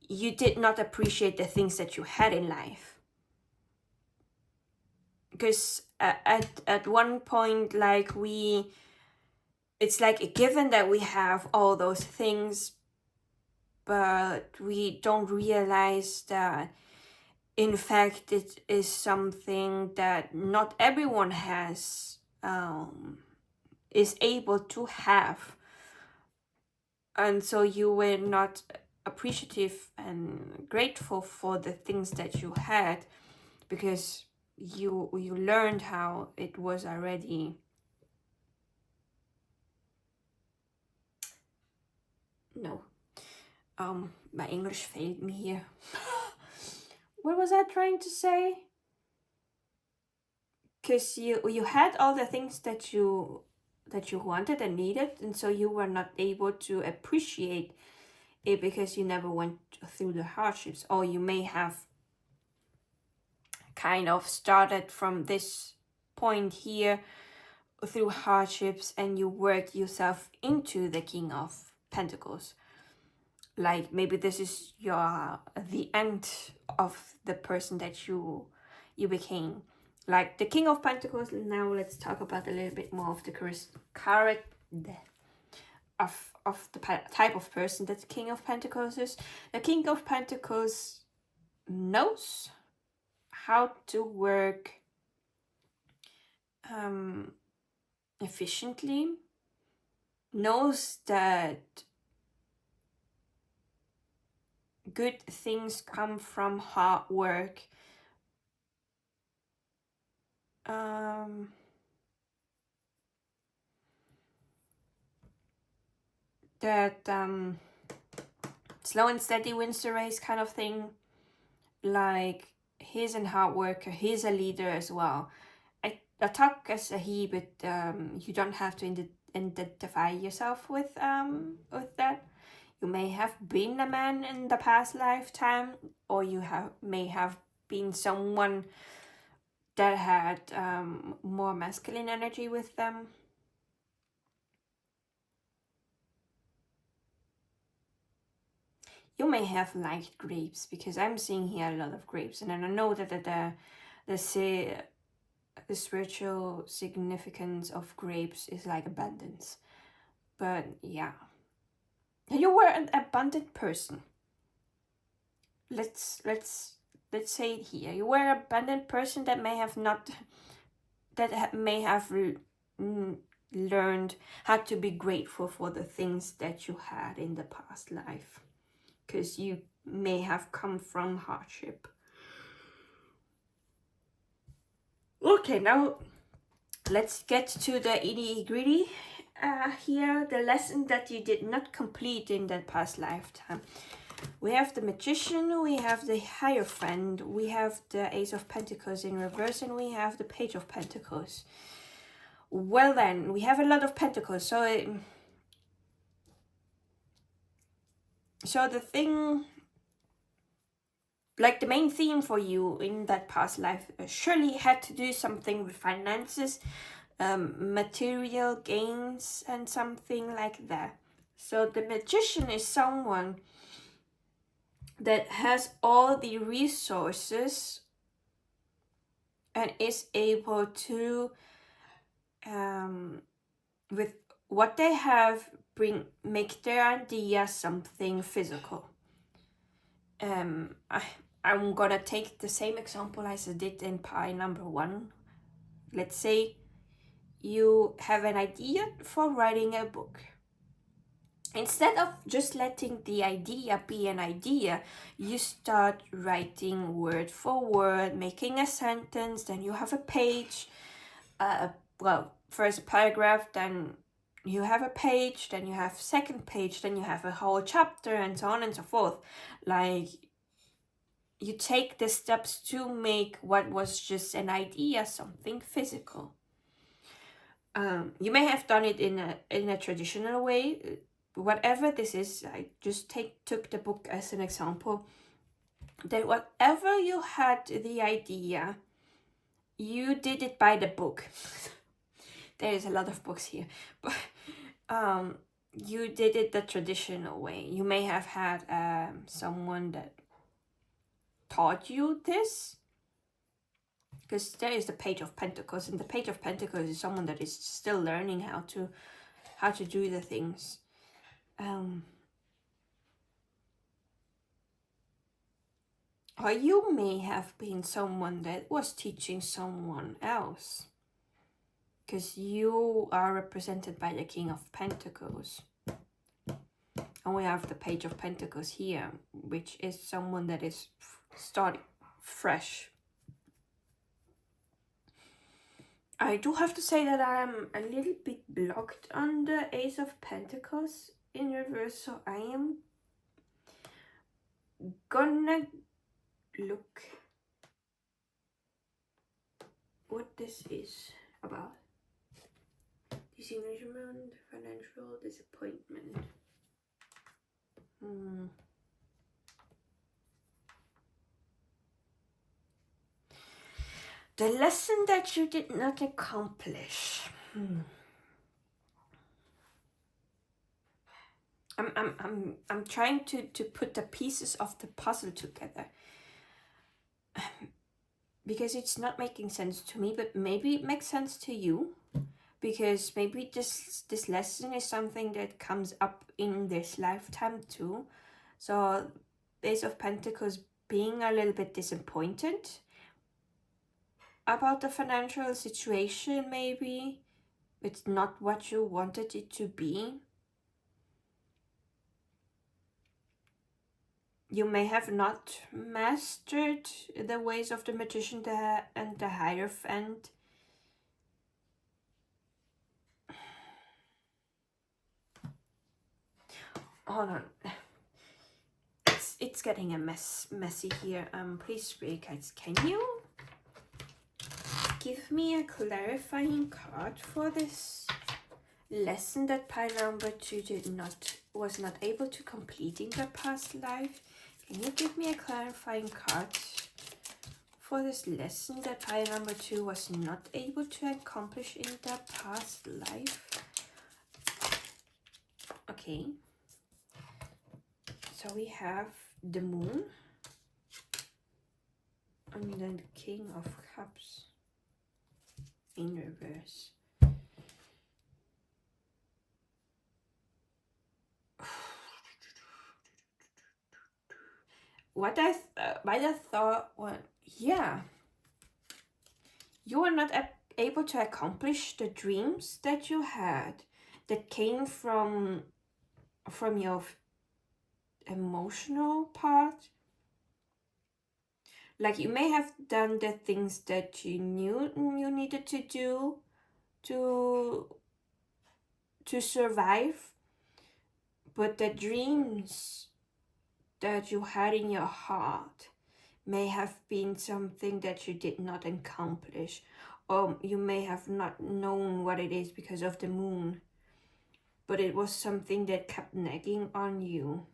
you did not appreciate the things that you had in life. Because at one point, like it's like a given that we have all those things, but we don't realize that in fact it is something that not everyone has, is able to have. And so you were not appreciative and grateful for the things that you had, because you learned how it was already. No, my English failed me here. What was I trying to say? Because you had all the things that you wanted and needed, and so you were not able to appreciate it because you never went through the hardships. Or you may have kind of started from this point here through hardships, and you work yourself into the King of Pentacles. Like maybe this is the end of the person that you became. Like the King of Pentacles. Now let's talk about a little bit more of the character of the type of person that the King of Pentacles is. The King of Pentacles knows how to work efficiently, knows that good things come from hard work. That slow and steady wins the race kind of thing. Like, he's a hard worker, he's a leader as well. I talk as a he, but you don't have to identify yourself with that. You may have been a man in the past lifetime, or you may have been someone that had more masculine energy with them. you may have liked grapes, because I'm seeing here a lot of grapes, and then I know that the spiritual significance of grapes is like abundance. But yeah, you were an abundant person. Let's say it here. You were an abundant person that may have learned how to be grateful for the things that you had in the past life, because you may have come from hardship. Okay, now let's get to the nitty-gritty here. The lesson that you did not complete in that past lifetime. We have the Magician, we have the Hierophant, we have the Ace of Pentacles in reverse, and we have the Page of Pentacles. Well then, we have a lot of Pentacles, so the thing, like the main theme for you in that past life surely had to do something with finances, material gains, and something like that. So the Magician is someone that has all the resources and is able to, with what they have, make their idea something physical. I'm gonna take the same example as I did in pie number 1. Let's say you have an idea for writing a book. Instead of just letting the idea be an idea, you start writing word for word, making a sentence, then you have a page, first a paragraph, then you have a page, then you have second page, then you have a whole chapter, and so on and so forth. Like, you take the steps to make what was just an idea something physical. You may have done it in a traditional way. Whatever this is, I just took the book as an example. That whatever you had the idea, you did it by the book. There is a lot of books here, but you did it the traditional way. You may have had someone that taught you this, because there is the Page of Pentacles, and the Page of Pentacles is someone that is still learning how to do the things. Or you may have been someone that was teaching someone else, because you are represented by the King of Pentacles. And we have the Page of Pentacles here, which is someone that is starting fresh. I do have to say that I am a little bit blocked on the Ace of Pentacles in reverse, so I am gonna look what this is about. Disillusionment, financial disappointment. The lesson that you did not accomplish. I'm trying to put the pieces of the puzzle together, because it's not making sense to me, but maybe it makes sense to you, because maybe this lesson is something that comes up in this lifetime too. So Ace of Pentacles being a little bit disappointed about the financial situation, maybe it's not what you wanted it to be. You may have not mastered the ways of the Magician and the Hierophant. Hold on. It's getting messy here. Please, Spirit guides, can you give me a clarifying card for this lesson that pile number 2 was not able to complete in the past life? Can you give me a clarifying card for this lesson that pile number 2 was not able to accomplish in the past life? Okay. So we have the Moon and then the King of Cups in reverse. What I thought, well, yeah, you were not able to accomplish the dreams that you had that came from your emotional part. Like you may have done the things that you knew you needed to do to survive, but the dreams that you had in your heart may have been something that you did not accomplish, or you may have not known what it is because of the Moon, but it was something that kept nagging on you.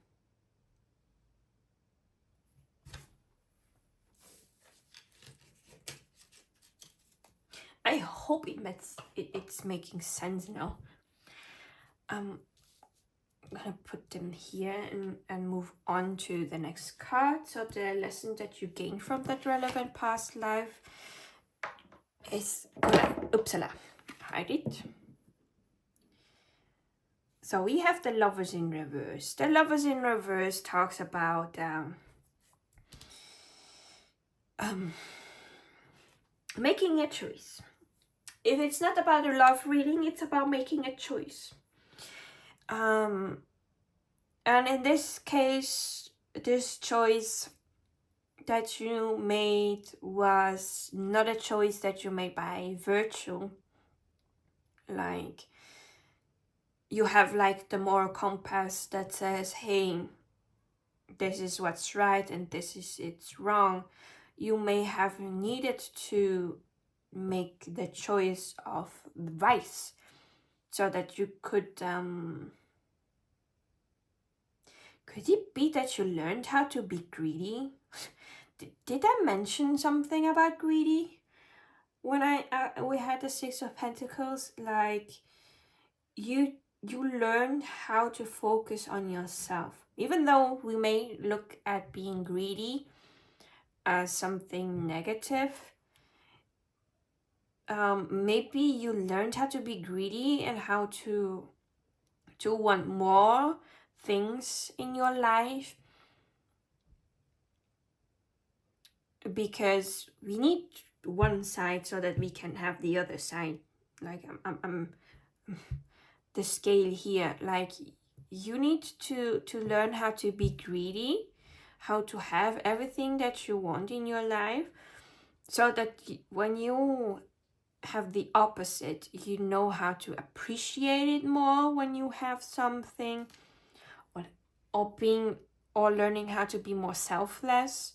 I hope it's making sense now. I'm gonna put them here and move on to the next card. So the lesson that you gain from that relevant past life is Uppsala. Hide it. So we have the Lovers in reverse. The Lovers in reverse talks about making a choice. If it's not about a love reading, it's about making a choice. And in this case, this choice that you made was not a choice that you made by virtue. Like, you have like the moral compass that says, hey, this is what's right and this is it's wrong. You may have needed to make the choice of vice so that you could it be that you learned how to be greedy? Did I mention something about greedy when we had the Six of Pentacles? Like, you learned how to focus on yourself. Even though we may look at being greedy as something negative, maybe you learned how to be greedy and how to want more things in your life, because we need one side so that we can have the other side. Like I'm the scale here. Like, you need to learn how to be greedy, how to have everything that you want in your life, so that when you have the opposite, you know how to appreciate it more when you have something, or learning how to be more selfless.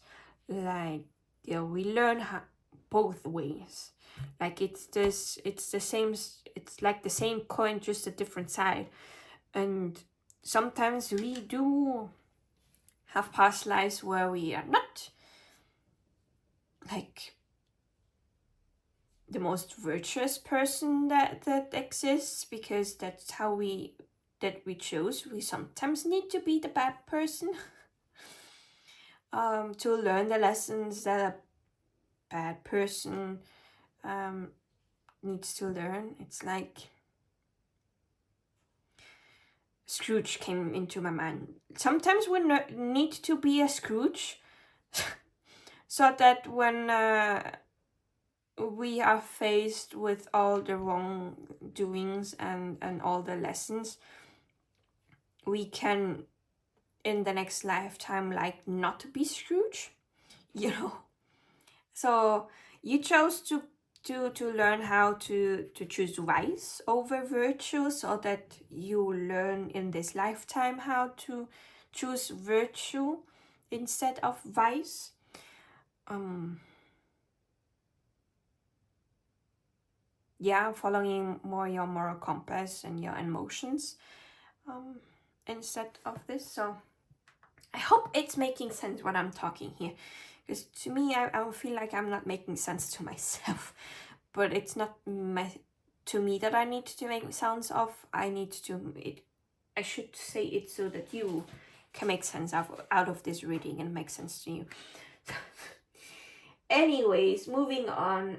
Like, we learn how both ways. Like, it's the same, it's like the same coin, just a different side. And sometimes we do have past lives where we are not like the most virtuous person that exists, because that's how we chose. We sometimes need to be the bad person to learn the lessons that a bad person needs to learn. It's like Scrooge came into my mind. Sometimes we need to be a Scrooge so that when we are faced with all the wrongdoings and all the lessons, we can in the next lifetime like not be Scrooge, you know. So you chose to learn how to choose vice over virtue, so that you learn in this lifetime how to choose virtue instead of vice. Yeah, following more your moral compass and your emotions instead of this. So I hope it's making sense what I'm talking here, because to me, I feel like I'm not making sense to myself. But it's not to me that I need to make sense of. I should say it so that you can make sense out of this reading and make sense to you. Anyways, moving on.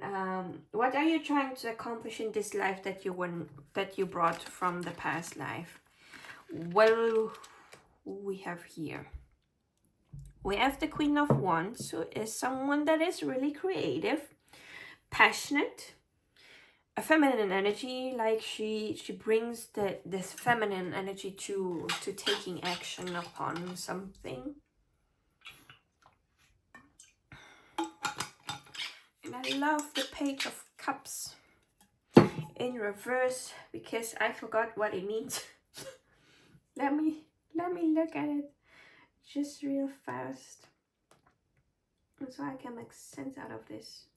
What are you trying to accomplish in this life that you brought from the past life? Well, we have here. We have the Queen of Wands, who is someone that is really creative, passionate, a feminine energy. Like she brings this feminine energy to taking action upon something. And I love the Page of Cups in reverse because I forgot what it means. let me look at it just real fast, so I can make sense out of this.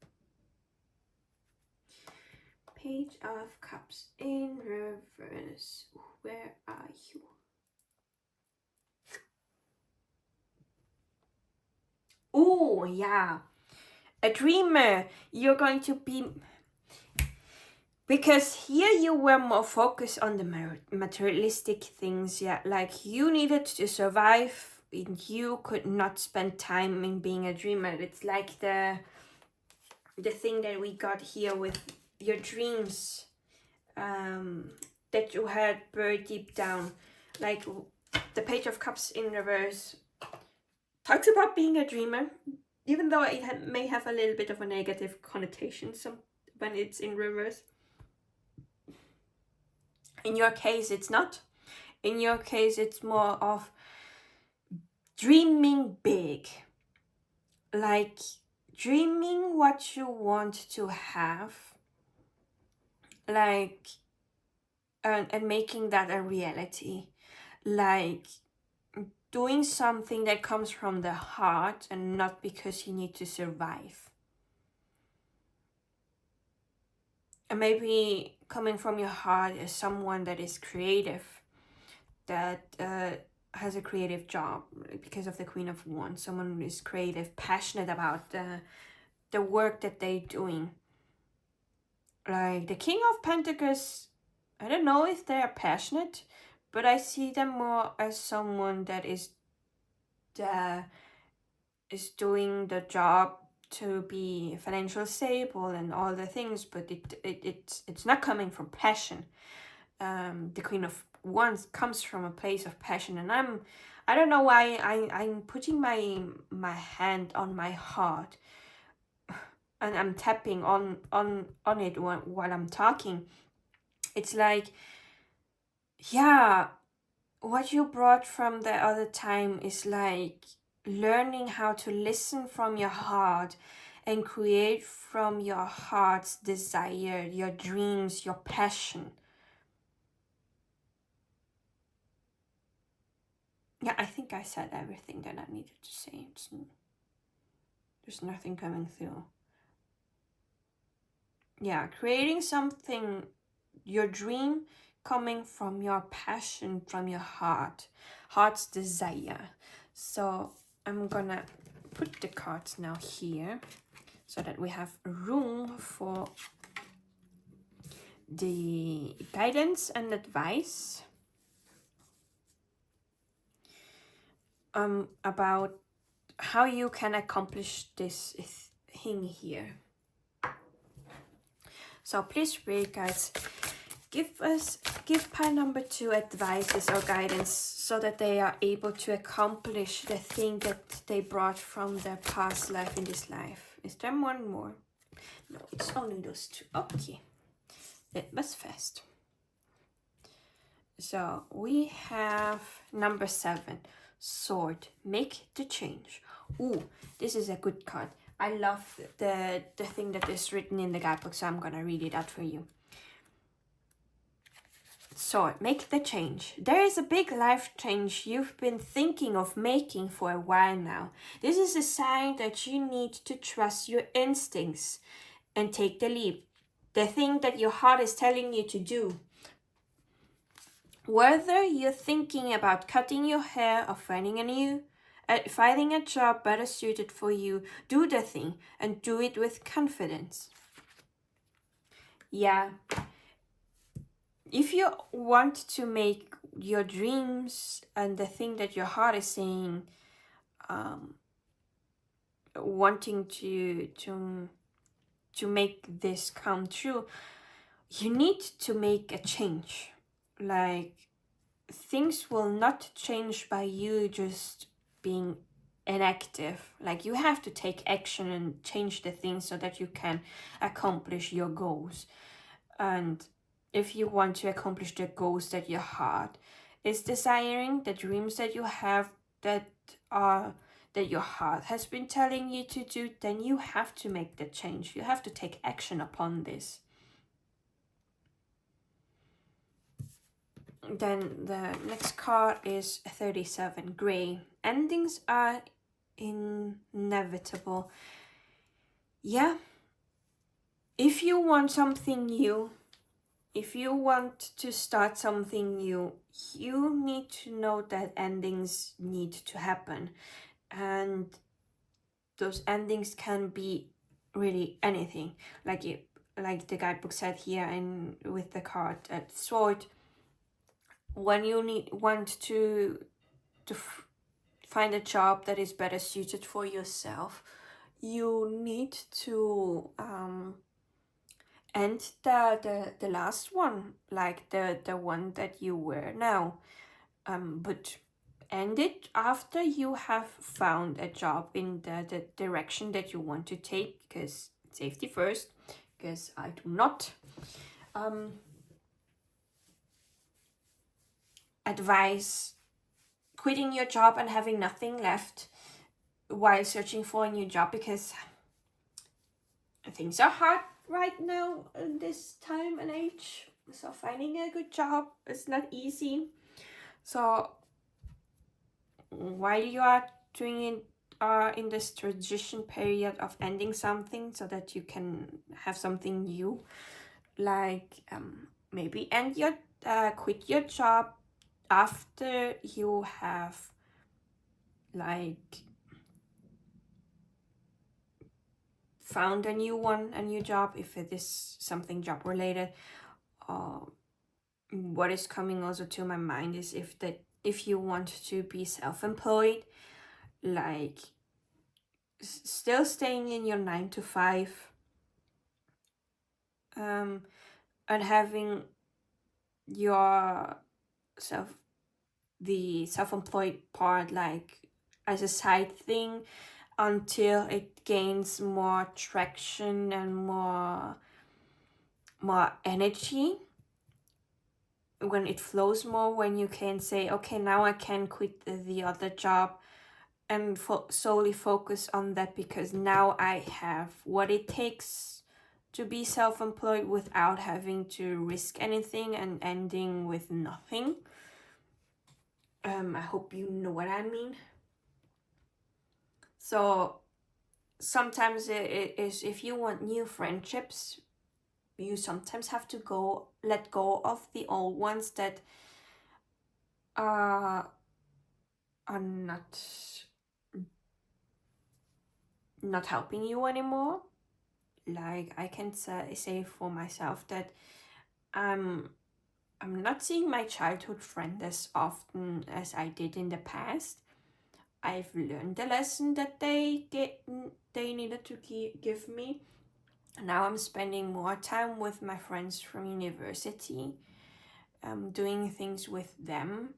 Page of Cups in reverse. Where are you? Oh, yeah. A dreamer. You're going to be... Because here you were more focused on the materialistic things. Yeah, like you needed to survive. And you could not spend time in being a dreamer. It's like the thing that we got here with your dreams. That you had very deep down. Like the Page of Cups in reverse talks about being a dreamer, even though it may have a little bit of a negative connotation when it's in reverse. In your case, it's not. In your case, it's more of dreaming big. Like dreaming what you want to have. Like, and making that a reality. Like doing something that comes from the heart and not because you need to survive. And maybe coming from your heart is someone that is creative, that has a creative job because of the Queen of Wands. Someone who is creative, passionate about the work that they're doing. Like the King of Pentacles, I don't know if they are passionate, but I see them more as someone that is doing the job to be financially stable and all the things, but it's not coming from passion. The Queen of Wands comes from a place of passion, and I don't know why I'm putting my hand on my heart, and I'm tapping on it while I'm talking. It's like, yeah, what you brought from the other time is like learning how to listen from your heart and create from your heart's desire, your dreams, your passion. Yeah, I think I said everything that I needed to say. There's nothing coming through. Yeah, creating something, your dream coming from your passion, from your heart's desire. So I'm gonna put the cards now here so that we have room for the guidance and advice about how you can accomplish this thing here. So please read, guys. Give pile number 2 advices or guidance so that they are able to accomplish the thing that they brought from their past life in this life. Is there one more? No, it's only those 2. Okay. It was fast. So we have number 7. Sword. Make the change. Ooh, this is a good card. I love the thing that is written in the guidebook, so I'm gonna read it out for you. So, make the change. There is a big life change you've been thinking of making for a while now. This is a sign that you need to trust your instincts and take the leap. The thing that your heart is telling you to do. Whether you're thinking about cutting your hair or finding a job better suited for you, do the thing and do it with confidence. Yeah. if you want to make your dreams and the thing that your heart is saying, wanting to make this come true, you need to make a change. Like, things will not change by you just being inactive. Like, you have to take action and change the things so that you can accomplish your goals. And if you want to accomplish the goals that your heart is desiring, the dreams that you have that are that your heart has been telling you to do, then you have to make the change. You have to take action upon this. Then the next card is 37, Gray. Endings are inevitable. Yeah. If you want something new, if you want to start something new, you need to know that endings need to happen. And those endings can be really anything. Like the guidebook said here, and with the card at sword, when you want to find a job that is better suited for yourself, you need to end the last one, like the one that you were now, but end it after you have found a job in the direction that you want to take, because safety first, because I do not advise quitting your job and having nothing left while searching for a new job, because things are hard right now in this time and age. So finding a good job is not easy. So while you are doing it, in this transition period of ending something so that you can have something new, like maybe quit your job after you have like found a new job, if it is something job related. What is coming also to my mind is if you want to be self-employed, like still staying in your 9 to 5, and having your the self-employed part like as a side thing until it gains more traction and more energy, when it flows more, when you can say, okay, now I can quit the other job and solely focus on that, because now I have what it takes to be self-employed without having to risk anything and ending with nothing. I hope you know what I mean. So sometimes it is, if you want new friendships, you sometimes have to let go of the old ones that are not helping you anymore. Like, I can say for myself that I'm not seeing my childhood friend as often as I did in the past. I've learned the lesson that they needed to give me. Now I'm spending more time with my friends from university, doing things with them.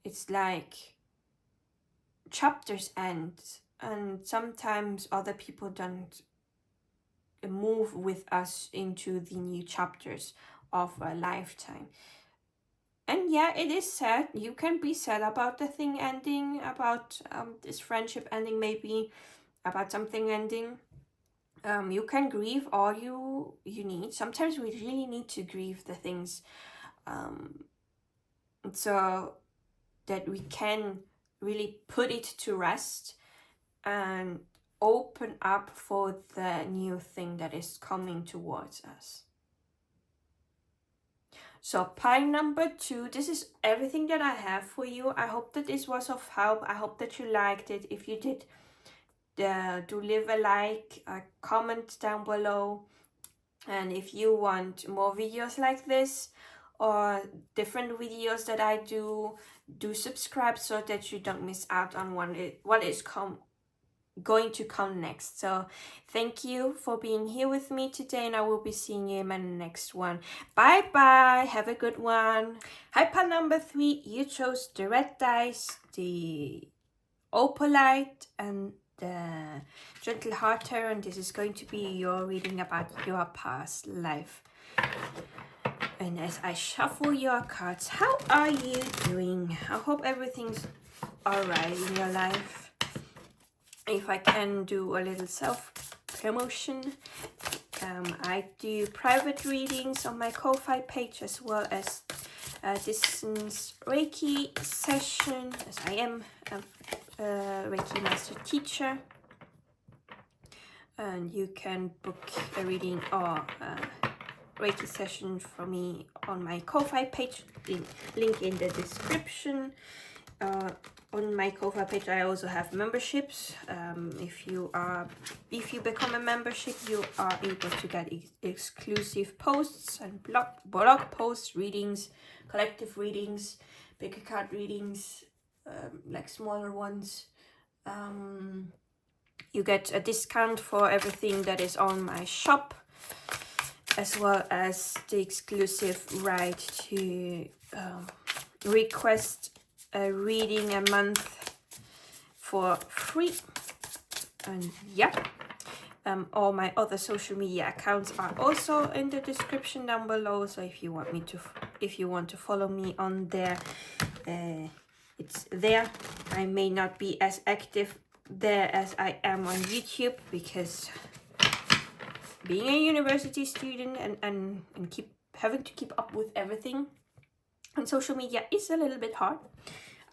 It's like chapters end, and sometimes other people don't move with us into the new chapters of a lifetime. And yeah, it is sad. You can be sad about the thing ending, about this friendship ending, maybe about something ending. You can grieve all you need. Sometimes we really need to grieve the things, so that we can really put it to rest and open up for the new thing that is coming towards us. So pile number 2, this is everything that I have for you. I hope that this was of help. I hope that you liked it. If you did, do leave a like, a comment down below. And if you want more videos like this, or different videos that I do subscribe so that you don't miss out on what is going to come next. So thank you for being here with me today, and I will be seeing you in my next one. Bye bye, have a good one. Hi, pile number 3, you chose the red dice, the opalite and the gentle heart tarot, and this is going to be your reading about your past life. And as I shuffle your cards, how are you doing? I hope everything's alright in your life. If I can do a little self-promotion, I do private readings on my Ko-Fi page, as well as distance Reiki session, as I am a Reiki Master teacher. And you can book a reading or Reiki session for me on my Ko-Fi page, the link in the description. On my Ko-Fi page I also have memberships. If you become a membership, you are able to get exclusive posts and blog posts, readings, collective readings, bigger card readings, like smaller ones. You get a discount for everything that is on my shop, as well as the exclusive right to request a reading a month for free. And yeah, all my other social media accounts are also in the description down below, so if you want to follow me on there, it's there. I may not be as active there as I am on YouTube, because being a university student and having to keep up with everything on social media is a little bit hard.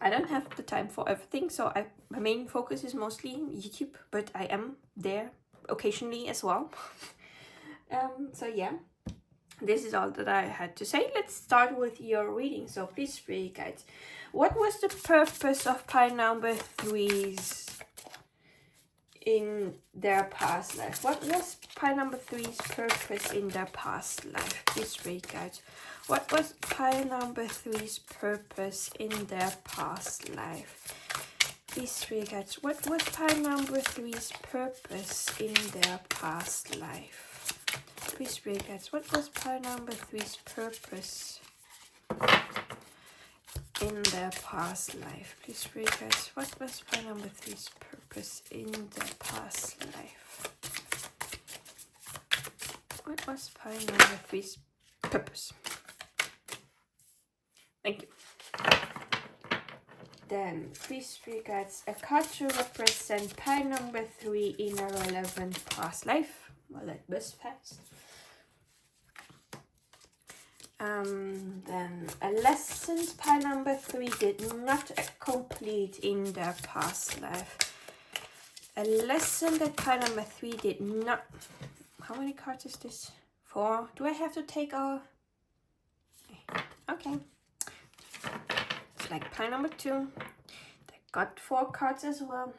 I don't have the time for everything, so my main focus is mostly YouTube, but I am there occasionally as well. So yeah, this is all that I had to say. Let's start with your reading. So please read, guys. What was the purpose of pile number 3's in their past life? What was pile number 3's purpose in their past life? Please read, guys. What was pile number 3's purpose in their past life? Please read, guys. What was pile number 3's purpose in their past life? Please read, guys. What was pile number 3's purpose in their past life? Please read, guys. What was pile number 3's purpose in their past life? What was pile number 3's purpose? Thank you. Then, please read, guys, a card to represent pile number 3 in a relevant past life. Well, that was fast. Then, a lesson pile number 3 did not complete in their past life. A lesson that pile number 3 did not... How many cards is this? 4. Do I have to take all? Okay. Like pile number 2, they got 4 cards as well.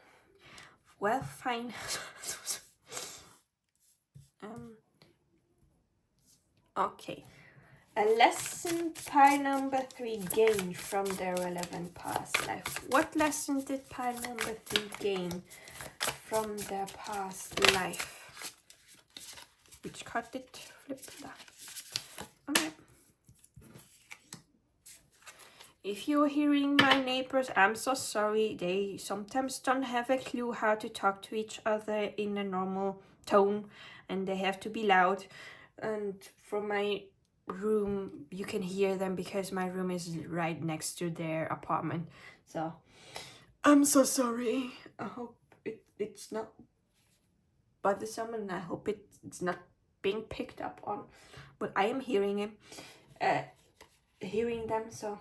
Well, fine. Okay, a lesson pile number 3 gained from their relevant past life. What lesson did pile number 3 gain from their past life? Which card did flip that? Okay. If you're hearing my neighbors, I'm so sorry. They sometimes don't have a clue how to talk to each other in a normal tone, and they have to be loud. And from my room, you can hear them because my room is right next to their apartment. So, I'm so sorry. I hope it's not bothersome, and I hope it's not being picked up on. But I am hearing them, so...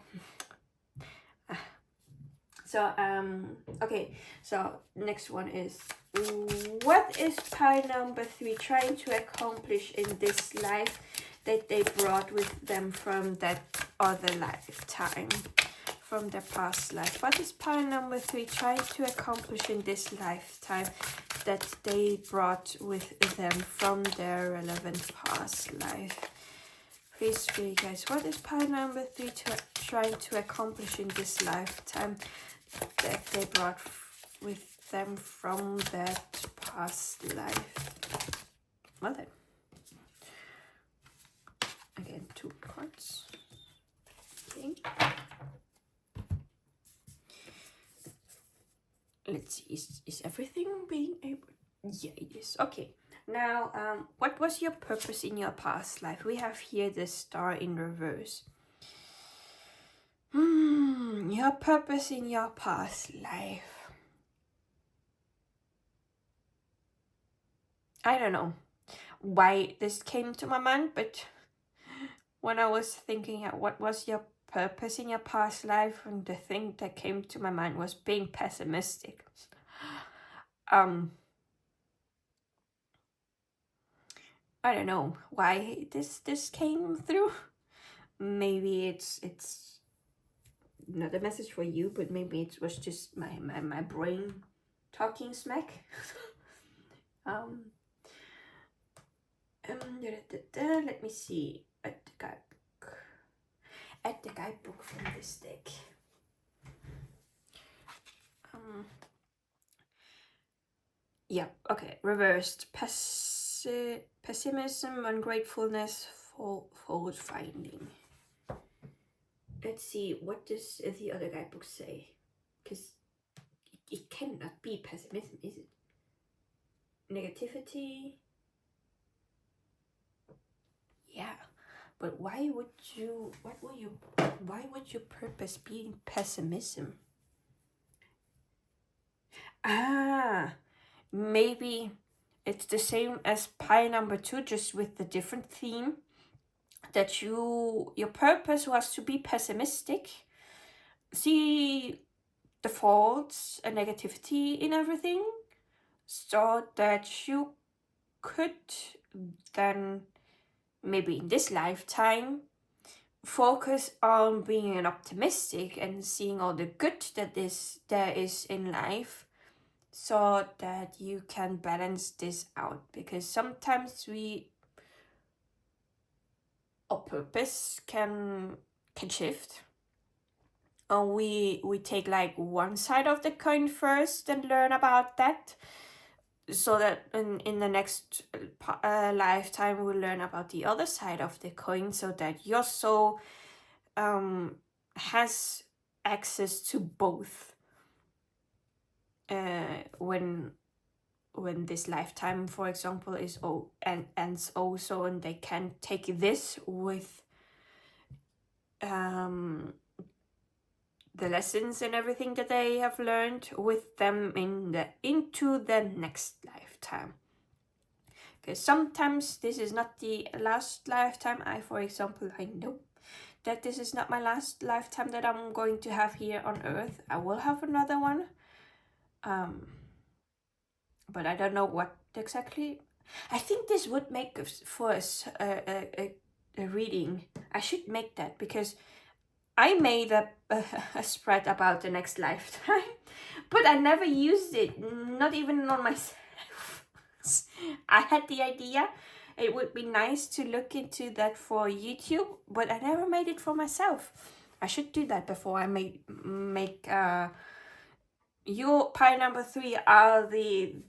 okay, so next one is, what is pile number 3 trying to accomplish in this life that they brought with them from that other lifetime, from their past life? What is pile number 3 trying to accomplish in this lifetime that they brought with them from their relevant past life? Please, Spirit guys, what is pile number 3 trying to accomplish in this lifetime that they brought with them from that past life? Well then. Again, 2 cards. Okay. Let's see, is everything being able? Yeah, it is. Okay. Now, what was your purpose in your past life? We have here the star in reverse. Your purpose in your past life. I don't know why this came to my mind, but when I was thinking what was your purpose in your past life, and the thing that came to my mind was being pessimistic. I don't know why this came through. Maybe it's not a message for you, but maybe it was just my brain talking smack. Let me see at the guidebook from this deck. Yeah, okay. Reversed pessimism, ungratefulness, fault finding. Let's see, what does the other guidebook say? Because it cannot be pessimism, is it? Negativity. Yeah, but why would you purpose being pessimism? Maybe it's the same as pile number 2, just with the different theme. That your purpose was to be pessimistic, see the faults and negativity in everything, so that you could then, maybe in this lifetime, focus on being an optimistic and seeing all the good that there is in life, so that you can balance this out. Because sometimes our purpose can shift, and we take like one side of the coin first and learn about that, so that in the next lifetime we'll learn about the other side of the coin, so that your soul has access to both when this lifetime, for example, is ends also, and they can take this with the lessons and everything that they have learned with them into the next lifetime. Because sometimes this is not the last lifetime. For example, I know that this is not my last lifetime that I'm going to have here on Earth. I will have another one. But I don't know what exactly. I think this would make for us a reading. I should make that, because I made a spread about the next lifetime, but I never used it, not even on myself. I had the idea it would be nice to look into that for YouTube, but I never made it for myself. I should do that before I make your pile number 3 are the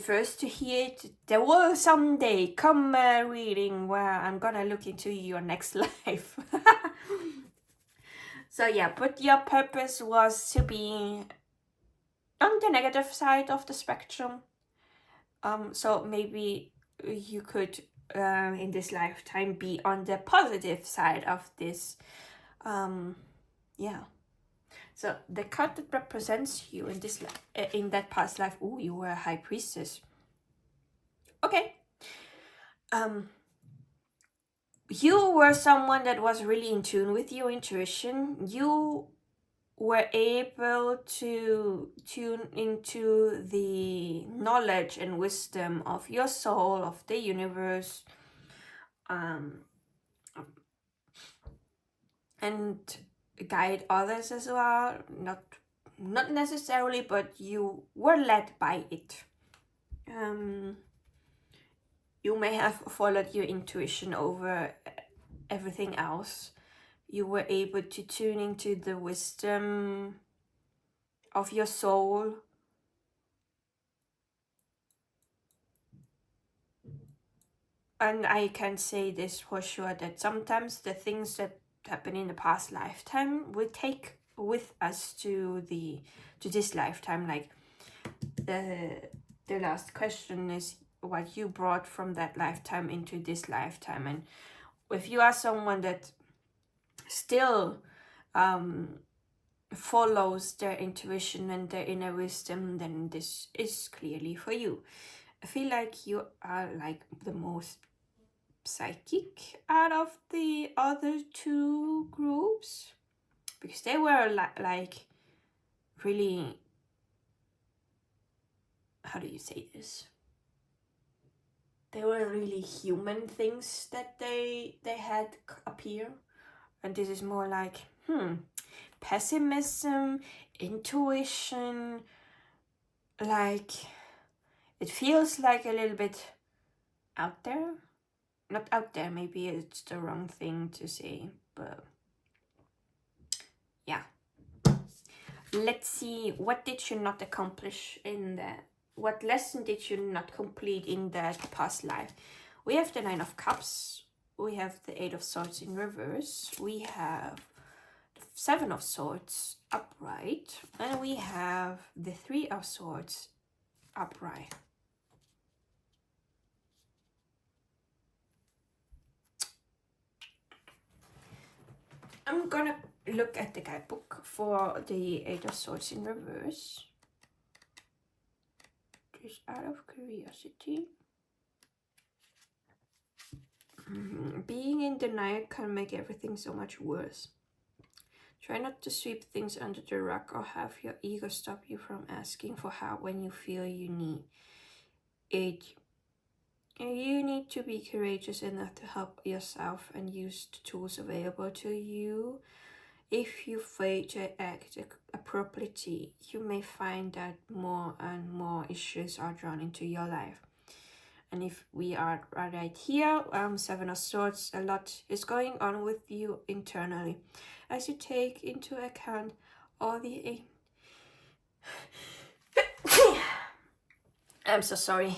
first to hear it. There will someday come a reading where I'm gonna look into your next life. So yeah, but your purpose was to be on the negative side of the spectrum. So maybe you could in this lifetime be on the positive side of this. Yeah. So the card that represents you in this in that past life. Oh, you were a high priestess. Okay. You were someone that was really in tune with your intuition. You were able to tune into the knowledge and wisdom of your soul, of the universe, and guide others as well. Not necessarily, but you were led by it. You may have followed your intuition over everything else, you were able to tune into the wisdom of your soul. And I can say this for sure, that sometimes the things that happen in the past lifetime will take with us to this lifetime. Like the last question is what you brought from that lifetime into this lifetime. And if you are someone that still follows their intuition and their inner wisdom, then this is clearly for you. I feel like you are like the most psychic out of the other two groups, because they were like really, how do you say this, they were really human things that they had appear. And this is more like pessimism, intuition, like it feels like a little bit out there. Not out there, maybe it's the wrong thing to say, but yeah. Let's see, what did you not accomplish in that? What lesson did you not complete in that past life? We have the Nine of Cups, we have the Eight of Swords in reverse, we have the Seven of Swords upright, and we have the Three of Swords upright. I'm gonna look at the guidebook for the Eight of Swords in reverse, just out of curiosity. Being in denial can make everything so much worse. Try not to sweep things under the rug or have your ego stop you from asking for help when you feel you need it. You need to be courageous enough to help yourself and use the tools available to you. If you fail to act appropriately, you may find that more and more issues are drawn into your life. And if we are right here, Seven of Swords, a lot is going on with you internally. As you take into account all the... I'm so sorry.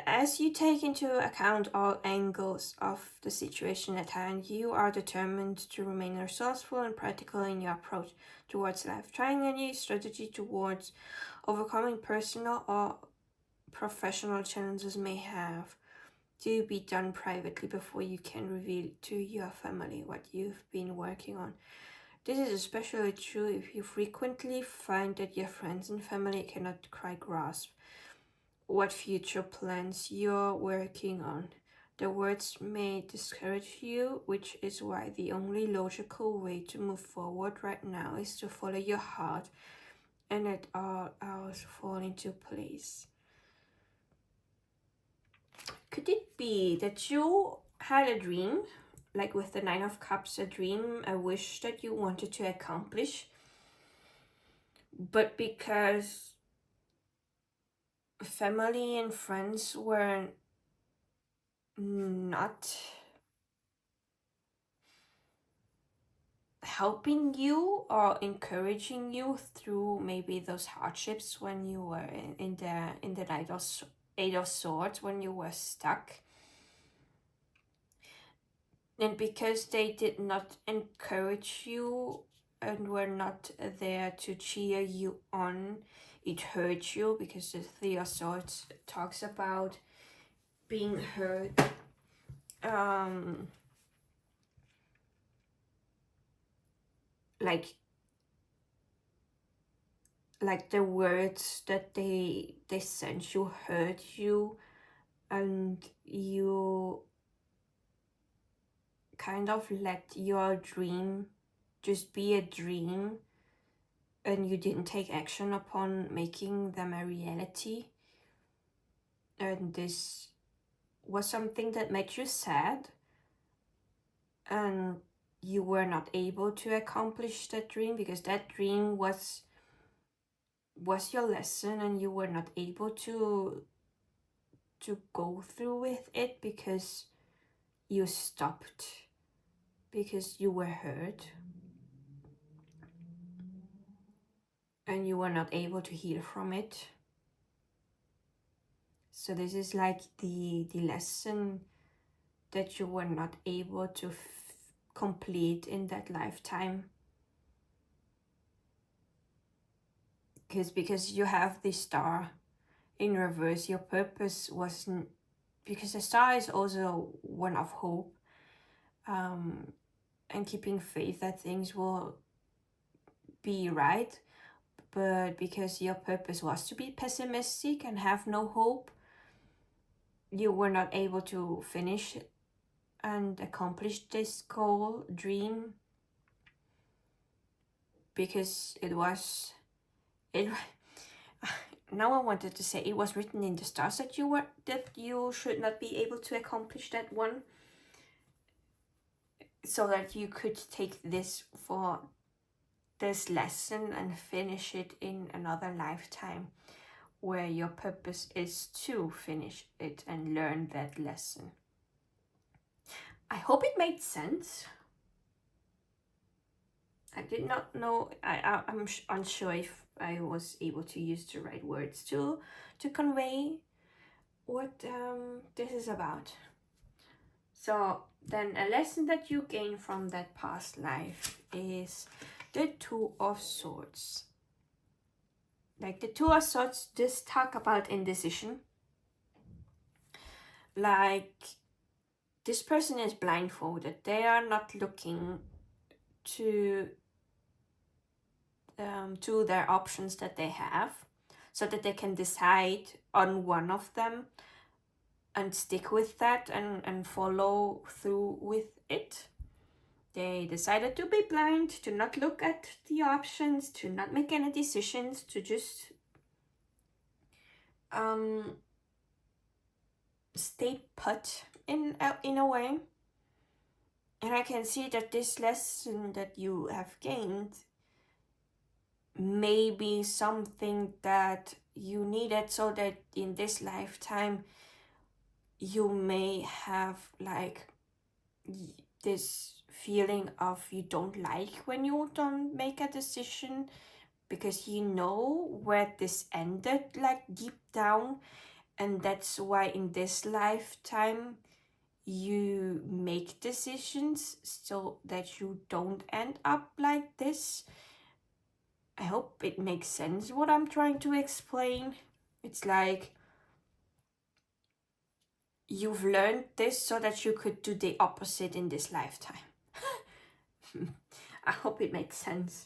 As you take into account all angles of the situation at hand, you are determined to remain resourceful and practical in your approach towards life, trying any strategy towards overcoming personal or professional challenges may have to be done privately before you can reveal to your family what you've been working on. This is especially true if you frequently find that your friends and family cannot quite grasp what future plans you're working on. The words may discourage you, which is why the only logical way to move forward right now is to follow your heart and let all else fall into place. Could it be that you had a dream, like with the Nine of Cups, a dream, a wish that you wanted to accomplish, but because family and friends were not helping you or encouraging you through maybe those hardships when you were in the Eight of Swords, when you were stuck, and because they did not encourage you and were not there to cheer you on, it hurt you, because the Three of Swords talks about being hurt. Like the words that they sent you hurt you, and you kind of let your dream just be a dream, and you didn't take action upon making them a reality. And this was something that made you sad, and you were not able to accomplish that dream because that dream was your lesson, and you were not able to to go through with it because you stopped, because you were hurt and you were not able to heal from it. So this is like the lesson that you were not able to complete in that lifetime. Because you have the star in reverse, your purpose wasn't, because the star is also one of hope, and keeping faith that things will be right. But because your purpose was to be pessimistic and have no hope, you were not able to finish and accomplish this goal, dream, because it now I wanted to say it was written in the stars that you should not be able to accomplish that one, so that you could take this for this lesson and finish it in another lifetime, where your purpose is to finish it and learn that lesson. I hope it made sense. I did not know, I'm unsure if I was able to use the right words to convey what this is about. So then a lesson that you gain from that past life is the Two of Swords. Like the Two of Swords just talk about indecision. Like this person is blindfolded. They are not looking to their options that they have, so that they can decide on one of them and stick with that and follow through with it. They decided to be blind, to not look at the options, to not make any decisions, to just stay put in a way. And I can see that this lesson that you have gained may be something that you needed, so that in this lifetime you may have like this feeling of you don't like when you don't make a decision, because you know where this ended, like deep down. And that's why in this lifetime you make decisions so that you don't end up like this. I hope it makes sense what I'm trying to explain. It's like you've learned this so that you could do the opposite in this lifetime. I hope it makes sense.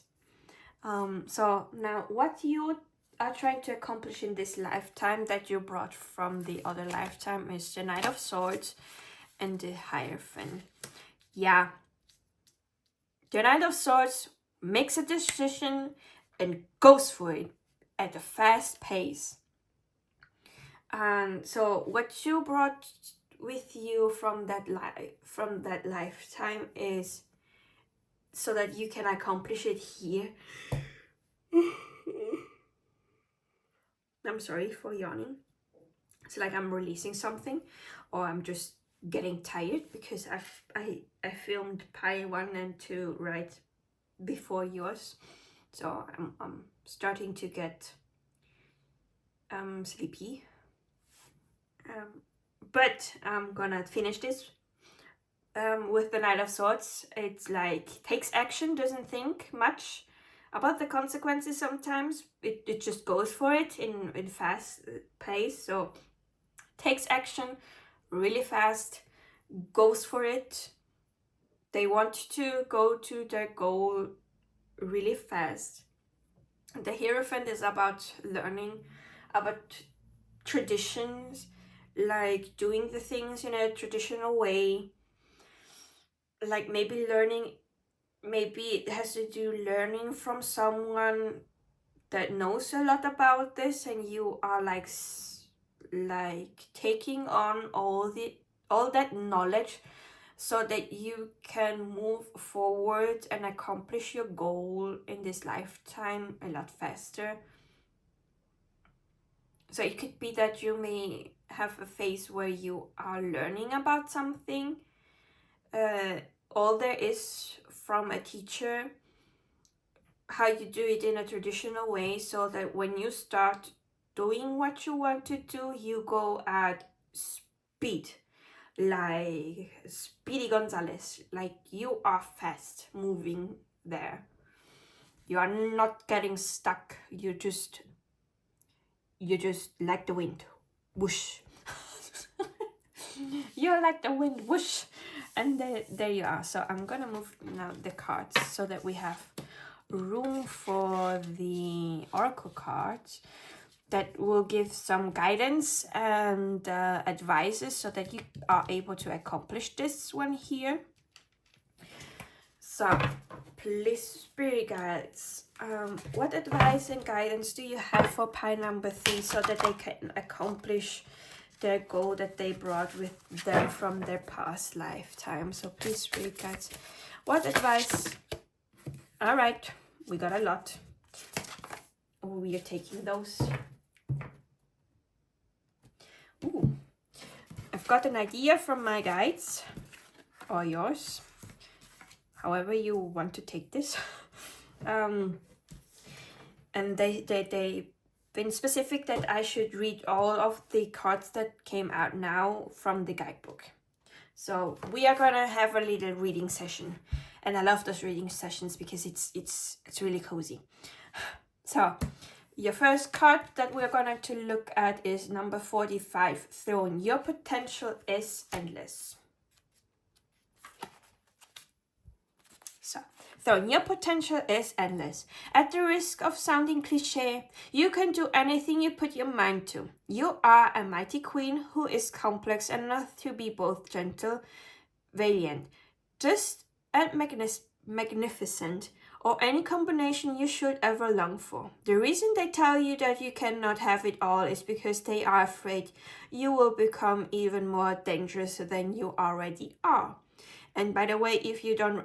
So now what you are trying to accomplish in this lifetime that you brought from the other lifetime is the Knight of Swords and the Hierophant. Yeah. The Knight of Swords makes a decision and goes for it at a fast pace. And so what you brought with you from that lifetime is so that you can accomplish it here. I'm sorry for yawning. It's like I'm releasing something, or I'm just getting tired, because I filmed pie 1 and 2 right before yours, so I'm starting to get sleepy. But I'm gonna finish this with the Knight of Swords. It's like takes action, doesn't think much about the consequences. Sometimes it just goes for it in fast pace. So takes action really fast, goes for it. They want to go to their goal really fast. The Hierophant is about learning, about traditions, like doing the things in a traditional way, like maybe it has to do learning from someone that knows a lot about this, and you are like taking on all that knowledge so that you can move forward and accomplish your goal in this lifetime a lot faster. So it could be that you may have a phase where you are learning about something. All there is from a teacher, how you do it in a traditional way, so that when you start doing what you want to do, you go at speed, like Speedy Gonzalez, like you are fast moving there. You are not getting stuck. You just like the wind, whoosh. You're like the wind, whoosh. And there you are. So I'm gonna move now the cards so that we have room for the oracle cards that will give some guidance and advices so that you are able to accomplish this one here. So please, spirit guides, what advice and guidance do you have for pile number 3 so that they can accomplish their goal that they brought with them from their past lifetime? So please, spirit guides, what advice? All right, we got a lot. We are taking those. Ooh, I've got an idea from my guides, or yours, however you want to take this. And they've been specific that I should read all of the cards that came out now from the guidebook. So we are gonna have a little reading session, and I love those reading sessions because it's really cozy. So your first card that we're going to look at is number 45, Throne. Your potential is endless. So, Throne, your potential is endless. At the risk of sounding cliche, you can do anything you put your mind to. You are a mighty queen who is complex enough to be both gentle, valiant, just and magnificent, or any combination you should ever long for. The reason they tell you that you cannot have it all is because they are afraid you will become even more dangerous than you already are. And by the way, if you don't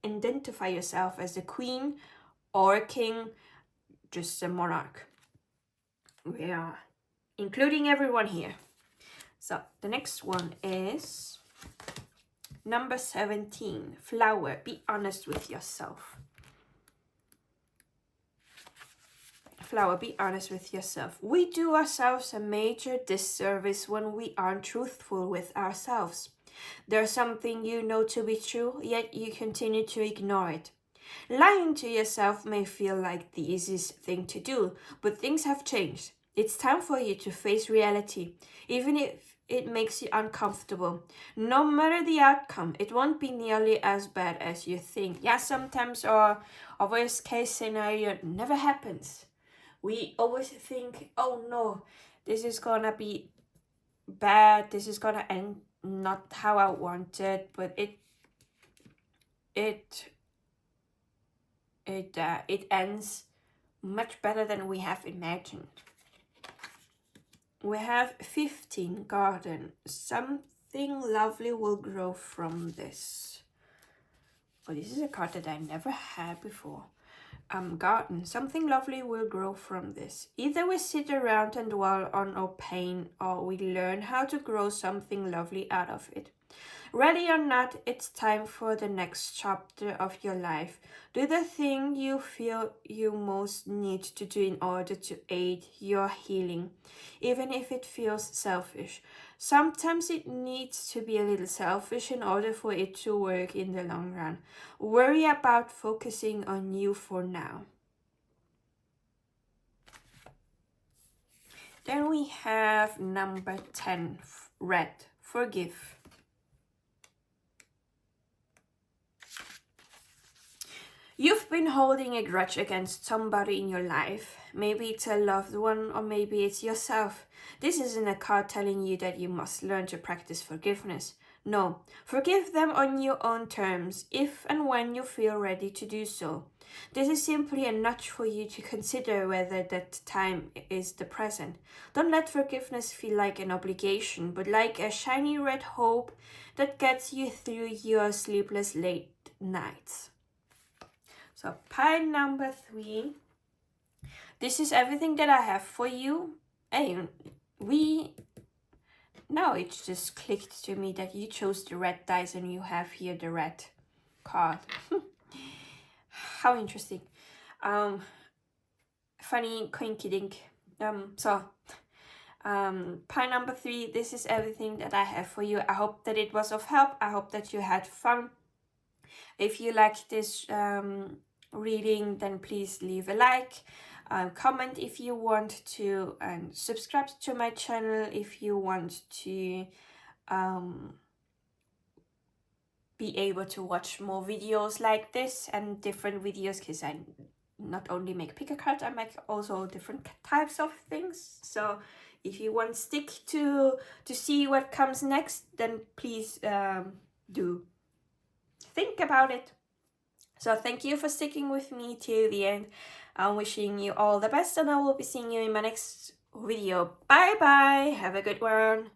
identify yourself as a queen or a king, just a monarch. We are including everyone here. So the next one is number 17, Flower. Be honest with yourself. Flower, be honest with yourself. We do ourselves a major disservice when we aren't truthful with ourselves. There's something you know to be true, yet you continue to ignore it. Lying to yourself may feel like the easiest thing to do, but things have changed. It's time for you to face reality, even if it makes you uncomfortable. No matter the outcome, it won't be nearly as bad as you think. Yeah, sometimes our worst case scenario never happens. We always think, oh no, this is gonna be bad, this is gonna end not how I wanted, but it ends much better than we have imagined. We have 15, Garden. Something lovely will grow from this. Oh, this is a card that I never had before. Garden. Something lovely will grow from this. Either we sit around and dwell on our pain, or we learn how to grow something lovely out of it. Ready or not, it's time for the next chapter of your life. Do the thing you feel you most need to do in order to aid your healing, even if it feels selfish. Sometimes it needs to be a little selfish in order for it to work in the long run. Worry about focusing on you for now. Then we have number 10, Red. Forgive. You've been holding a grudge against somebody in your life. Maybe it's a loved one, or maybe it's yourself. This isn't a card telling you that you must learn to practice forgiveness. No, forgive them on your own terms, if and when you feel ready to do so. This is simply a nudge for you to consider whether that time is the present. Don't let forgiveness feel like an obligation, but like a shiny red hope that gets you through your sleepless late nights. So pile number 3. This is everything that I have for you. And we now it just clicked to me that you chose the red dice and you have here the red card. How interesting. Funny coinkydink. Pile number 3, this is everything that I have for you. I hope that it was of help. I hope that you had fun. If you like this reading, then please leave a like, comment if you want to, and subscribe to my channel if you want to be able to watch more videos like this and different videos, because I not only make pick a card, I make also different types of things. So if you want stick to see what comes next, then please do think about it. So thank you for sticking with me till the end. I'm wishing you all the best, and I will be seeing you in my next video. Bye bye, have a good one.